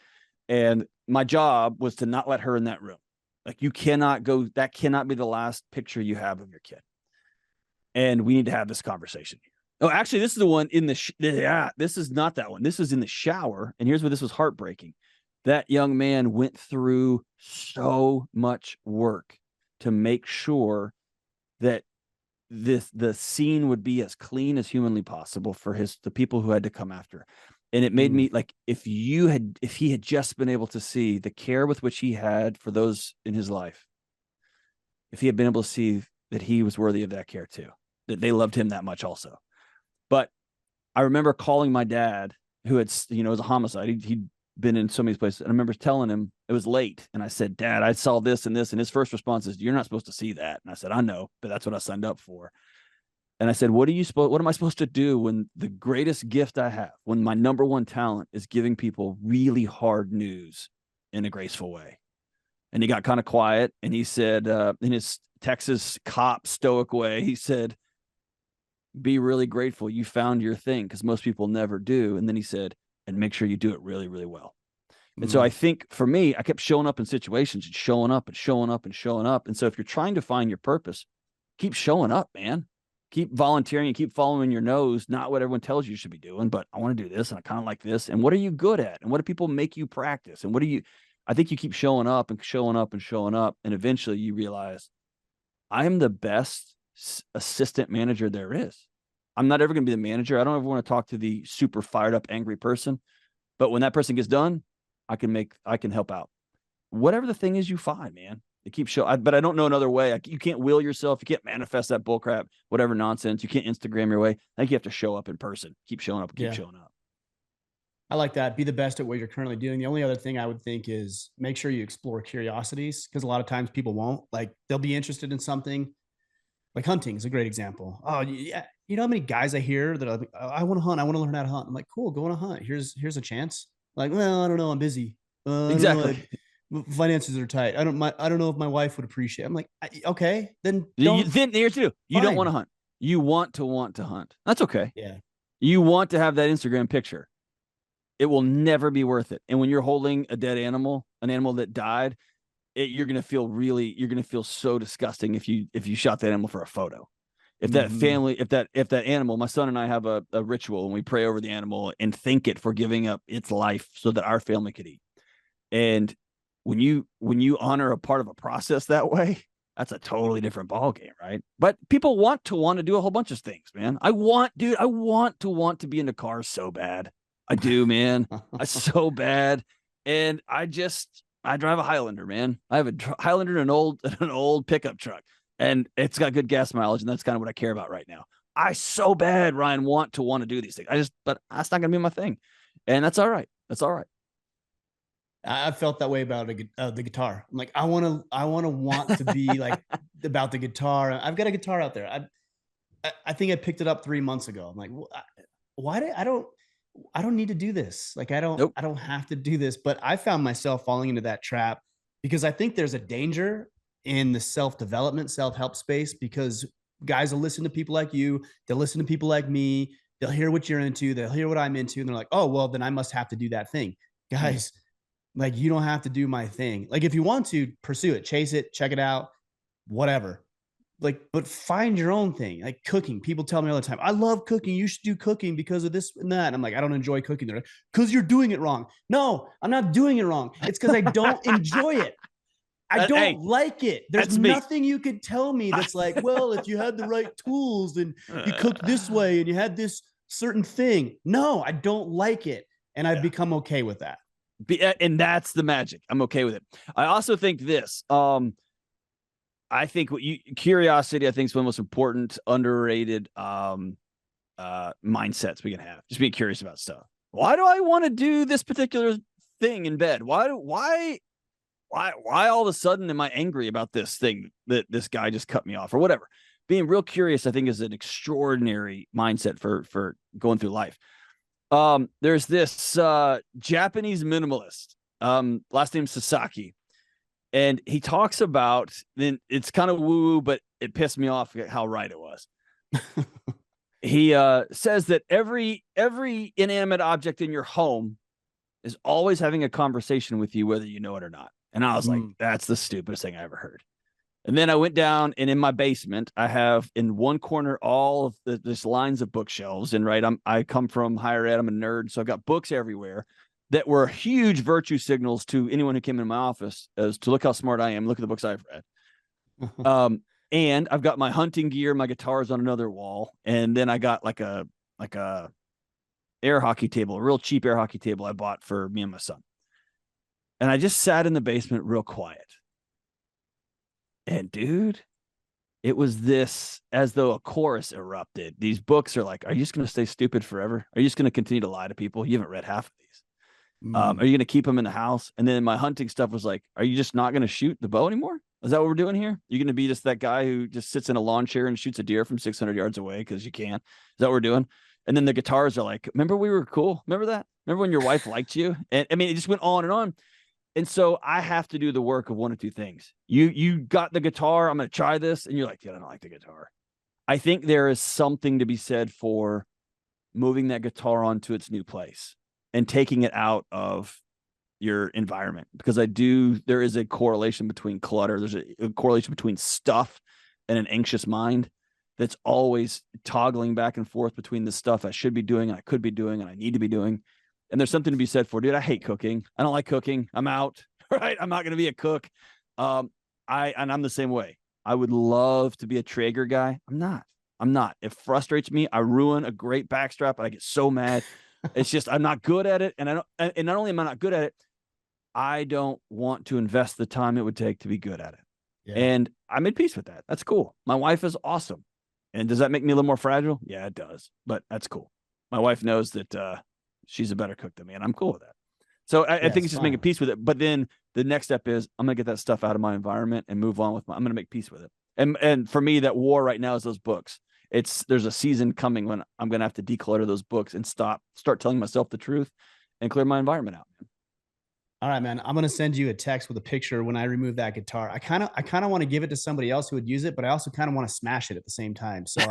And my job was to not let her in that room. Like, you cannot go, that cannot be the last picture you have of your kid. And we need to have this conversation here. Oh, actually, this is the one in this is not that one. This is in the shower. And here's where this was heartbreaking. That young man went through so much work to make sure that the scene would be as clean as humanly possible for the people who had to come after. And it made me like, if he had just been able to see the care with which he had for those in his life, if he had been able to see that he was worthy of that care too, that they loved him that much also. But I remember calling my dad, who had, was a homicide. He'd been in so many places. And I remember telling him it was late. And I said, Dad, I saw this and this. And his first response is, you're not supposed to see that. And I said, I know, but that's what I signed up for. And I said, what am I supposed to do when the greatest gift I have, when my number one talent is giving people really hard news in a graceful way? And he got kind of quiet, and he said, in his Texas cop stoic way, he said, be really grateful you found your thing, because most people never do. And then he said, and make sure you do it really, really well. And so I think for me, I kept showing up in situations and showing up and showing up and showing up. And so if you're trying to find your purpose, keep showing up, man. Keep volunteering and keep following your nose, not what everyone tells you should be doing, but I want to do this and I kind of like this. And what are you good at? And what do people make you practice? And I think you keep showing up and showing up and showing up. And eventually you realize I am the best assistant manager there is. I'm not ever going to be the manager. I don't ever want to talk to the super fired up, angry person. But when that person gets done, I can help out. Whatever the thing is you find, man. It keeps showing, but I don't know another way. You can't will yourself. You can't manifest that bullcrap, whatever nonsense. You can't Instagram your way. I think you have to show up in person. Keep showing up. Keep showing up. I like that. Be the best at what you're currently doing. The only other thing I would think is make sure you explore curiosities, because a lot of times people won't. Like, they'll be interested in something. Like hunting is a great example. Oh yeah, you know how many guys I hear that are like, I want to hunt. I want to learn how to hunt. I'm like, cool, go on a hunt. Here's a chance. Like, well, I don't know. I'm busy. Exactly. Finances are tight. I don't know if my wife would appreciate it. I'm like, okay, then then here's to do. You don't want to hunt. You want to hunt. That's okay. Yeah. You want to have that Instagram picture. It will never be worth it. And when you're holding a dead animal, an animal that died, you're going to feel so disgusting if you shot that animal for a photo. If that family, if that animal, my son and I have a ritual, and we pray over the animal and thank it for giving up its life so that our family could eat. And when you honor a part of a process that way, that's a totally different ballgame, right? But people want to do a whole bunch of things, man. I want to be in the car so bad. I do, man. I so bad. And I drive a Highlander, man. I have a Highlander and an old pickup truck, and it's got good gas mileage, and that's kind of what I care about right now. I so bad, Ryan, want to do these things. But that's not going to be my thing, and that's all right. That's all right. I felt that way about the guitar. I'm like, I want to be like about the guitar. I've got a guitar out there. I think I picked it up 3 months ago. I'm like, why did I don't need to do this. Like, I don't have to do this, but I found myself falling into that trap because I think there's a danger in the self-development, self-help space, because guys will listen to people like you. They'll listen to people like me. They'll hear what you're into. They'll hear what I'm into. And they're like, oh, well, then I must have to do that thing. Guys, like, you don't have to do my thing. Like, if you want to pursue it, chase it, check it out, whatever. Like, but find your own thing. Like cooking. People tell me all the time, I love cooking. You should do cooking because of this and that. And I'm like, I don't enjoy cooking. They're like, because you're doing it wrong. No, I'm not doing it wrong. It's because I don't enjoy it. I don't like it. There's nothing you could tell me that's like, well, if you had the right tools and you cooked this way and you had this certain thing. No, I don't like it. And I've become okay with that. And that's the magic. I'm okay with it. I also think this. I think curiosity, I think, is one of the most important, underrated mindsets we can have. Just being curious about stuff. Why do I want to do this particular thing in bed? Why all of a sudden am I angry about this thing that this guy just cut me off or whatever? Being real curious, I think, is an extraordinary mindset for going through life. There's this Japanese minimalist, last name Sasaki. And he talks about, then it's kind of woo-woo, but it pissed me off how right it was. He says that every inanimate object in your home is always having a conversation with you, whether you know it or not. And I was like, that's the stupidest thing I ever heard. And then I went down, and in my basement, I have in one corner all of this lines of bookshelves. And I come from higher ed. I'm a nerd, so I've got books everywhere that were huge virtue signals to anyone who came into my office as to look how smart I am. Look at the books I've read. And I've got my hunting gear, my guitars on another wall. And then I got like a air hockey table, a real cheap air hockey table I bought for me and my son. And I just sat in the basement real quiet. And dude, it was this, as though a chorus erupted. These books are like, are you just going to stay stupid forever? Are you just going to continue to lie to people? You haven't read half of these. Are you going to keep them in the house? And then my hunting stuff was like, are you just not going to shoot the bow anymore? Is that what we're doing here? You're going to be just that guy who just sits in a lawn chair and shoots a deer from 600 yards away because you can? Is that what we're doing? And then the guitars are like, remember we were cool? Remember that? Remember when your wife liked you? And I mean, it just went on and on. And so I have to do the work of one or two things. You got the guitar. I'm going to try this. And you're like, yeah, I don't like the guitar. I think there is something to be said for moving that guitar onto its new place and taking it out of your environment, because there is a correlation between clutter. There's a correlation between stuff and an anxious mind that's always toggling back and forth between the stuff I should be doing and I could be doing and I need to be doing. And there's something to be said for, dude, I hate cooking. I don't like cooking. I'm out, right? I'm not going to be a cook. And I'm the same way. I would love to be a Traeger guy. I'm not. It frustrates me. I ruin a great backstrap and I get so mad. It's just, I'm not good at it. And and not only am I not good at it, I don't want to invest the time it would take to be good at it. Yeah. And I'm at peace with that. That's cool. My wife is awesome. And does that make me a little more fragile? Yeah, it does. But that's cool. My wife knows that she's a better cook than me, and I'm cool with that. So I think it's just making peace with it. But then the next step is I'm going to get that stuff out of my environment and move on with I'm going to make peace with it. And for me, that war right now is those books. There's a season coming when I'm going to have to declutter those books and start telling myself the truth and clear my environment out. All right, man. I'm going to send you a text with a picture when I remove that guitar. I kind of want to give it to somebody else who would use it, but I also kind of want to smash it at the same time. So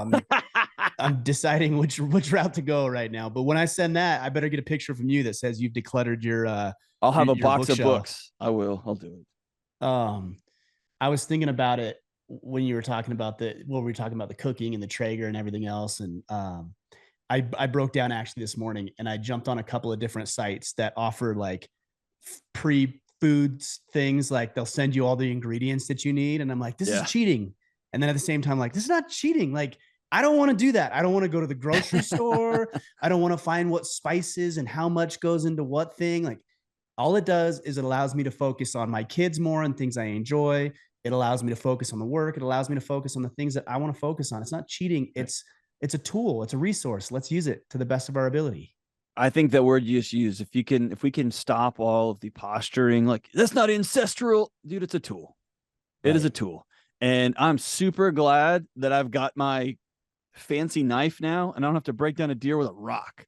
I'm deciding which route to go right now. But when I send that, I better get a picture from you that says you've decluttered your I'll have a box of books. I'll do it. I was thinking about it when you were talking about we were talking about the cooking and the Traeger and everything else. And I broke down actually this morning and I jumped on a couple of different sites that offer like pre-foods things. Like they'll send you all the ingredients that you need. And I'm like, this is cheating. And then at the same time, like, this is not cheating. Like, I don't want to do that. I don't want to go to the grocery store. I don't want to find what spices and how much goes into what thing. Like, all it does is it allows me to focus on my kids more and things I enjoy. It allows me to focus on the work. It allows me to focus on the things that I want to focus on. It's not cheating. It's a tool. It's a resource. Let's use it to the best of our ability. I think that word you just used, if we can stop all of the posturing, like that's not ancestral, dude, it's a tool. It is a tool. And I'm super glad that I've got my fancy knife now and I don't have to break down a deer with a rock.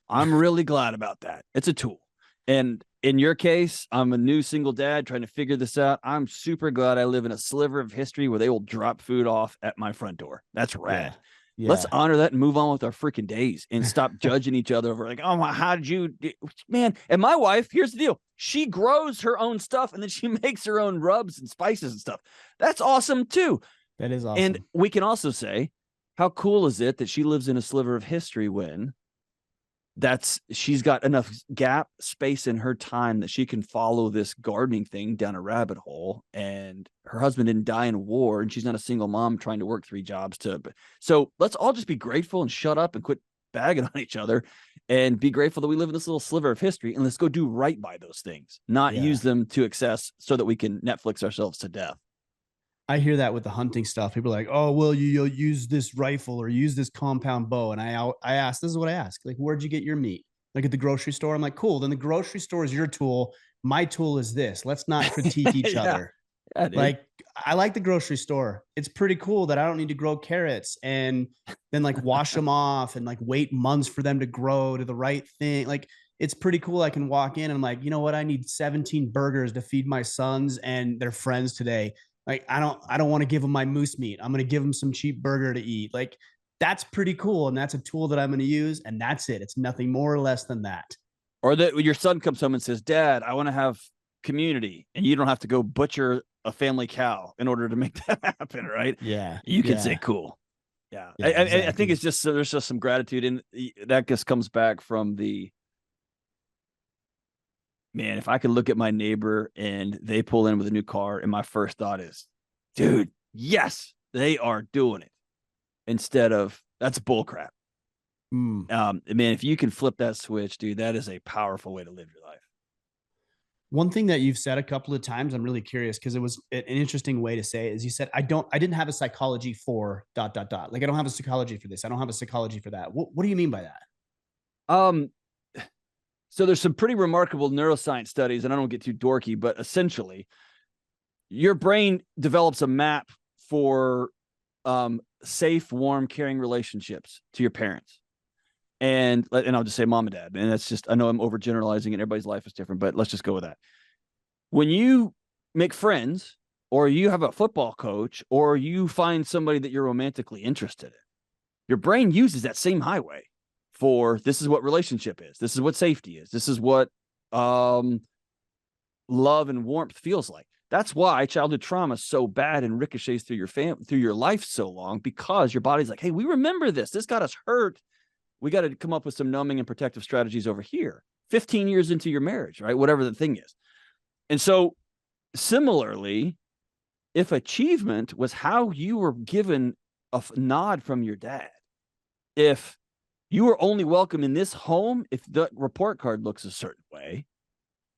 I'm really glad about that. It's a tool. And in your case, I'm a new single dad trying to figure this out. I'm super glad I live in a sliver of history where they will drop food off at my front door. That's rad. Yeah. Let's honor that and move on with our freaking days and stop judging each other over like, oh, how did you do? Man? And my wife, here's the deal. She grows her own stuff and then she makes her own rubs and spices and stuff. That's awesome too. That is awesome. And we can also say, how cool is it that she lives in a sliver of history when she's got enough gap space in her time that she can follow this gardening thing down a rabbit hole, and her husband didn't die in war and she's not a single mom trying to work 3 jobs so let's all just be grateful and shut up and quit bagging on each other and be grateful that we live in this little sliver of history, and let's go do right by those things, not use them to excess so that we can Netflix ourselves to death. I hear that with the hunting stuff. People are like, oh, well, you'll use this rifle or use this compound bow. And I ask, this is what I ask. Like, where'd you get your meat? Like at the grocery store? I'm like, cool. Then the grocery store is your tool. My tool is this. Let's not critique each other. Yeah, like, I like the grocery store. It's pretty cool that I don't need to grow carrots and then like wash them off and like wait months for them to grow to the right thing. Like, it's pretty cool. I can walk in and I'm like, you know what? I need 17 burgers to feed my sons and their friends today. Like, I don't want to give them my moose meat. I'm going to give them some cheap burger to eat. Like, that's pretty cool. And that's a tool that I'm going to use. And that's it. It's nothing more or less than that. Or that your son comes home and says, Dad, I want to have community. And you don't have to go butcher a family cow in order to make that happen. Right. Yeah. You can say cool. Yeah. Exactly. I think it's just, there's just some gratitude. And that just comes back from man, if I could look at my neighbor and they pull in with a new car and my first thought is, dude, yes, they are doing it, instead of that's bullcrap. Man, if you can flip that switch, dude, that is a powerful way to live your life. One thing that you've said a couple of times, I'm really curious because it was an interesting way to say it, is you said, I didn't have a psychology for ... Like, I don't have a psychology for this. I don't have a psychology for that. What do you mean by that? So there's some pretty remarkable neuroscience studies, and I don't get too dorky, but essentially your brain develops a map for safe, warm, caring relationships to your parents. And I'll just say mom and dad. And that's just, I know I'm overgeneralizing and everybody's life is different, but let's just go with that. When you make friends, or you have a football coach, or you find somebody that you're romantically interested in, your brain uses that same highway for, this is what relationship is. This is what safety is. This is what love and warmth feels like. That's why childhood trauma is so bad and ricochets through your through your life so long, because your body's like, hey, we remember this. This got us hurt. We got to come up with some numbing and protective strategies over here. 15 years into your marriage, right? Whatever the thing is. And so similarly, if achievement was how you were given a nod from your dad, if you were only welcome in this home if the report card looks a certain way,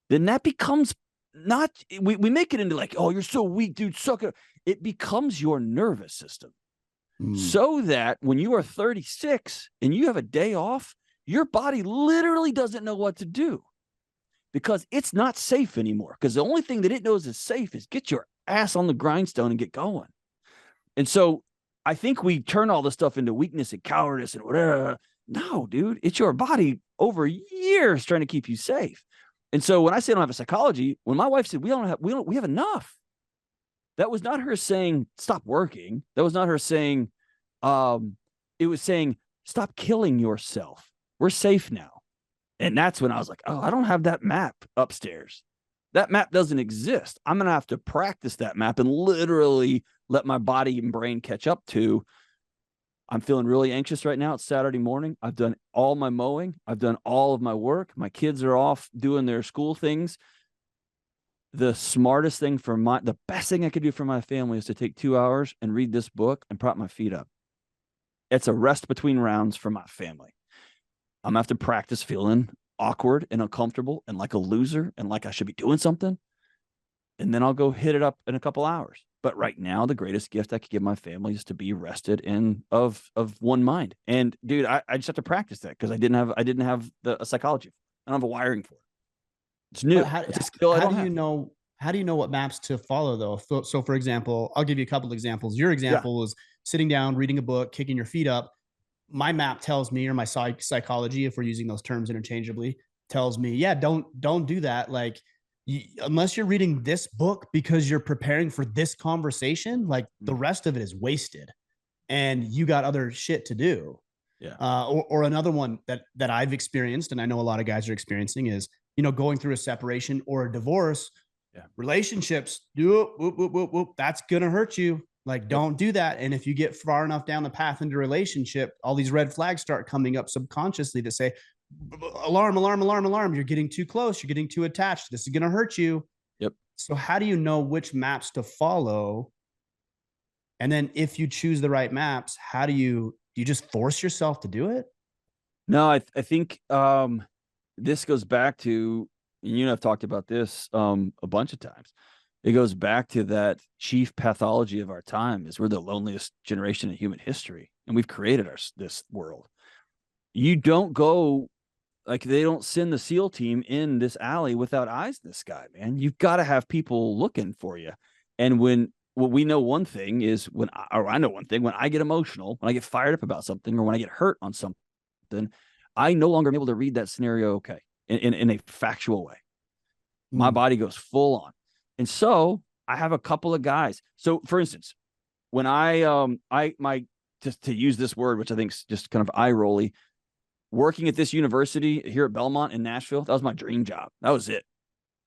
then that becomes not, we make it into like, oh, you're so weak, dude, suck it. It becomes your nervous system. So that when you are 36 and you have a day off, your body literally doesn't know what to do, because it's not safe anymore. Because the only thing that it knows is safe is get your ass on the grindstone and get going. And so I think we turn all this stuff into weakness and cowardice and whatever. No, dude, it's your body over years trying to keep you safe. And so when I say I don't have a psychology, when my wife said we have enough, that was not her saying stop working. That was not her saying, it was saying stop killing yourself. We're safe now. And that's when I was like, oh, I don't have that map upstairs. That map doesn't exist. I'm going to have to practice that map and literally let my body and brain catch up to, I'm feeling really anxious right now. It's Saturday morning. I've done all my mowing. I've done all of my work. My kids are off doing their school things. The smartest thing the best thing I could do for my family is to take 2 hours and read this book and prop my feet up. It's a rest between rounds for my family. I'm gonna have to practice feeling awkward and uncomfortable and like a loser and like I should be doing something. And then I'll go hit it up in a couple hours. But right now, the greatest gift I could give my family is to be rested and of one mind. And dude, I just have to practice that, because I didn't have a psychology. I don't have a wiring for it. It's new. It's a skill I don't have. How do you know what maps to follow though? So for example, I'll give you a couple examples. Your example is sitting down, reading a book, kicking your feet up. My map tells me, or my psychology, if we're using those terms interchangeably, tells me, yeah, don't do that. Like, unless you're reading this book because you're preparing for this conversation, like the rest of it is wasted and you got other shit to do. Yeah. Or another one that I've experienced, and I know a lot of guys are experiencing, is, going through a separation or a divorce. Yeah. Relationships, that's going to hurt you. Like, don't do that. And if you get far enough down the path into a relationship, all these red flags start coming up subconsciously that say, alarm, alarm, alarm, alarm. You're getting too close. You're getting too attached. This is going to hurt you. Yep. So how do you know which maps to follow? And then if you choose the right maps, how do you just force yourself to do it? No, I think this goes back to, you and I've talked about this a bunch of times. It goes back to that chief pathology of our time is we're the loneliest generation in human history, and we've created this world. You don't go, like, they don't send the SEAL team in this alley without eyes in the sky, man. You've got to have people looking for you. And we know one thing is I know one thing, when I get emotional, when I get fired up about something, or when I get hurt on something, I no longer am able to read that scenario okay in a factual way. My body goes full on. And so I have a couple of guys. So for instance, when just to use this word, which I think is just kind of eye rolly, working at this university here at Belmont in Nashville, that was my dream job. That was it.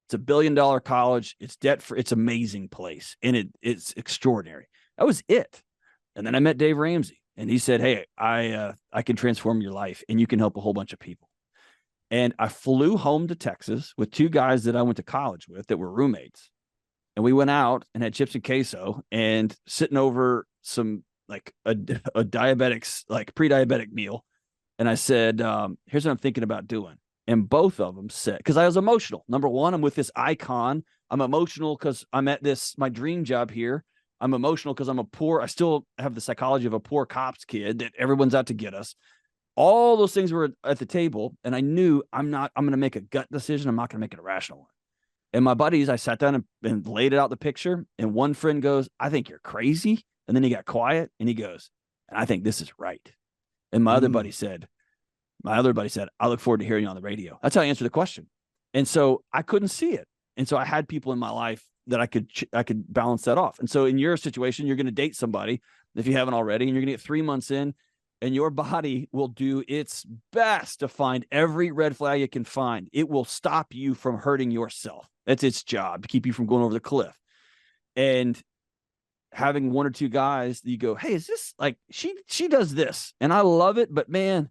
It's $1 billion college. It's debt free. It's an amazing place. And it's extraordinary. That was it. And then I met Dave Ramsey, and he said, hey, I can transform your life and you can help a whole bunch of people. And I flew home to Texas with two guys that I went to college with that were roommates. And we went out and had chips and queso and sitting over some, like a diabetics, like pre-diabetic meal. And I said, here's what I'm thinking about doing. And both of them said, because I was emotional. Number one, I'm with this icon. I'm emotional because I'm at my dream job here. I'm emotional because I still have the psychology of a poor cops kid that everyone's out to get us. All those things were at the table, and I knew I'm going to make a gut decision. I'm not going to make it a rational one. And my buddies, I sat down and laid it out the picture. And one friend goes, I think you're crazy. And then he got quiet and he goes, I think this is right. And my other buddy said, I look forward to hearing you on the radio. That's how I answered the question. And so I couldn't see it. And so I had people in my life that I could balance that off. And so in your situation, you're going to date somebody if you haven't already, and you're going to get 3 months in, and your body will do its best to find every red flag it can find. It will stop you from hurting yourself. That's its job, to keep you from going over the cliff. And having 1 or 2 guys that you go, hey, is this like, she does this and I love it, but man,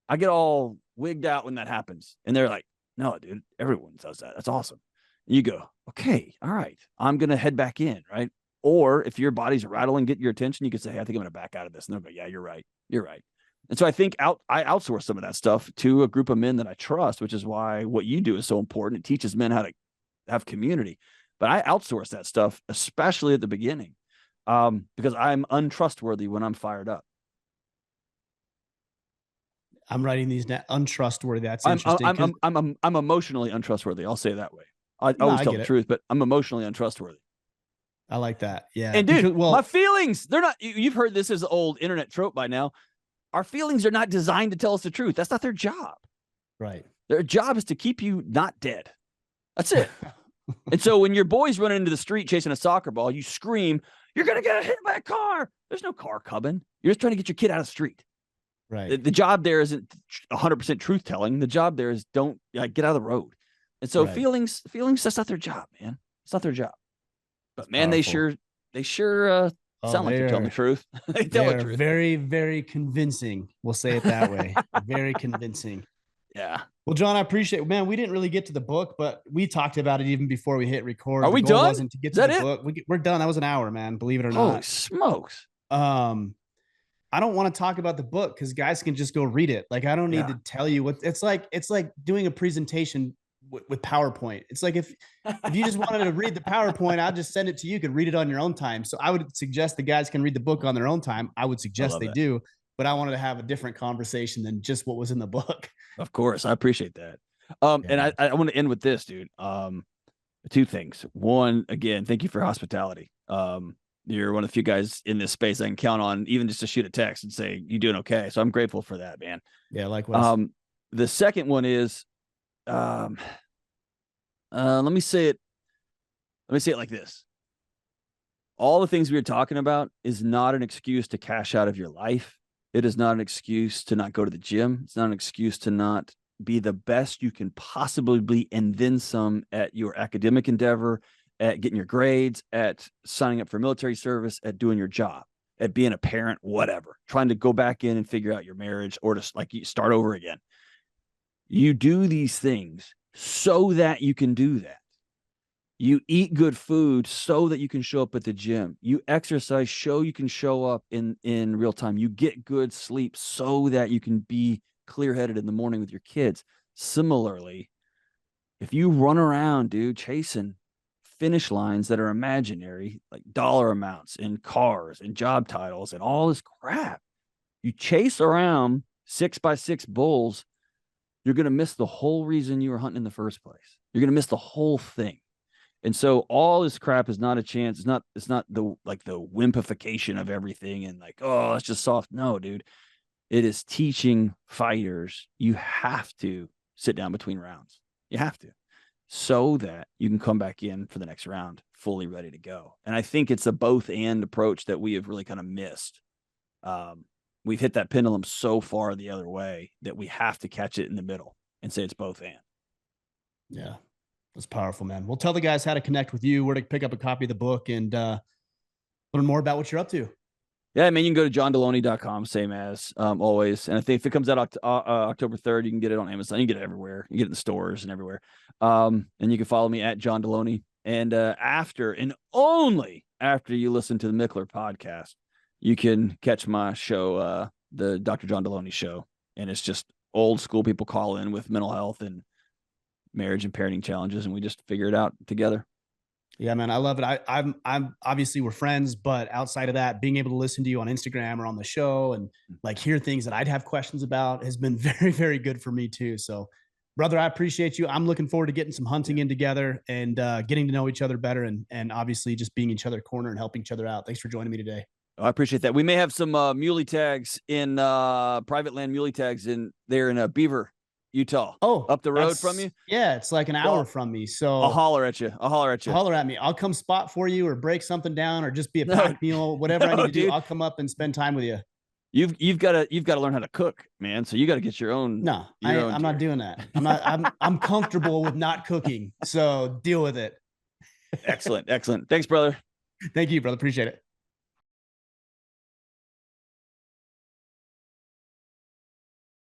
I get all wigged out when that happens. And they're like, no, dude, everyone does that. That's awesome. And you go, okay, all right, I'm going to head back in, right? Or if your body's rattling, get your attention, you can say, hey, I think I'm going to back out of this. And they'll go, yeah, you're right. You're right. And so I think I outsource some of that stuff to a group of men that I trust, which is why what you do is so important. It teaches men how to have community. But I outsource that stuff, especially at the beginning, because I'm untrustworthy when I'm fired up. I'm writing these down. Untrustworthy. That's interesting. I'm emotionally untrustworthy. I'll say it that way. I always tell the truth, but I'm emotionally untrustworthy. I like that. Yeah. And dude, my feelings, they're not, you've heard this as an old internet trope by now. Our feelings are not designed to tell us the truth. That's not their job. Right. Their job is to keep you not dead. That's it. And so when your boy's running into the street chasing a soccer ball, you scream, you're going to get hit by a car. There's no car coming. You're just trying to get your kid out of the street. Right. The job there isn't 100% truth telling. The job there is don't get out of the road. And so feelings, that's not their job, man. It's not their job. But man, they sure sound like they're telling the truth. They tell the truth. Very, very convincing. We'll say it that way. Very convincing. Yeah. Well, John, I appreciate it. Man, we didn't really get to the book, but we talked about it even before we hit record. Are we done? Wasn't to get to the book. We're done. That was an hour, man. Believe it or not. Holy smokes. I don't want to talk about the book because guys can just go read it. Like, I don't need to tell you what it's like doing a presentation with PowerPoint. It's like if you just wanted to read the PowerPoint, I'll just send it to you. You could read it on your own time. So I would suggest the guys can read the book on their own time. I would suggest they do, but I wanted to have a different conversation than just what was in the book. Of course. I appreciate that. And I want to end with this, dude. 2 things. One, again, thank you for hospitality. You're one of the few guys in this space I can count on, even just to shoot a text and say, you doing okay? So I'm grateful for that, man. Yeah, likewise. The second one is, let me say it like this. All the things we were talking about is not an excuse to cash out of your life. It is not an excuse to not go to the gym. It's not an excuse to not be the best you can possibly be, and then some, at your academic endeavor, at getting your grades, at signing up for military service, at doing your job, at being a parent, whatever, trying to go back in and figure out your marriage, or to like start over again. You do these things so that you can do that. You eat good food so that you can show up at the gym. You exercise so you can show up in real time. You get good sleep so that you can be clear-headed in the morning with your kids. Similarly, if you run around, dude, chasing finish lines that are imaginary, like dollar amounts and cars and job titles and all this crap, you chase around 6x6 bulls, you're going to miss the whole reason you were hunting in the first place. You're going to miss the whole thing. And so all this crap is not a chance. It's not the wimpification of everything and like, oh, it's just soft. No, dude, it is teaching fighters. You have to sit down between rounds. You have to, so that you can come back in for the next round fully ready to go. And I think it's a both and approach that we have really kind of missed. We've hit that pendulum so far the other way that we have to catch it in the middle and say it's both and. Yeah, that's powerful, man. We'll tell the guys how to connect with you, where to pick up a copy of the book, and learn more about what you're up to. Yeah, I mean, you can go to johndelony.com, same as always. And I think if it comes out October 3rd, you can get it on Amazon. You can get it everywhere. You can get it in the stores and everywhere. And you can follow me at John Delony. And after, and only after you listen to the Mickler podcast, you can catch my show, the Dr. John Delony Show. And it's just old school people call in with mental health and marriage and parenting challenges, and we just figure it out together. Yeah, man, I love it. I'm obviously we're friends, but outside of that, being able to listen to you on Instagram or on the show and like hear things that I'd have questions about has been very, very good for me too. So, brother, I appreciate you. I'm looking forward to getting some hunting in together and getting to know each other better, and obviously just being each other corner and helping each other out. Thanks for joining me today. I appreciate that. We may have some muley tags in private land muley tags in there in Beaver, Utah, Oh, up the road from you. yeah, it's like an hour So from me. I'll So holler at you. I'll holler at you. holler at me. I'll come spot for you or break something down or just be a No, pack mule, whatever I need no, to do. dude. I'll come up and spend time with you. You've got to learn how to cook, man. So you got to get your own No, I'm not gear. doing that. I'm comfortable with not cooking. So deal with it. Excellent. Excellent. Thanks, brother. Thank you, brother. Appreciate it.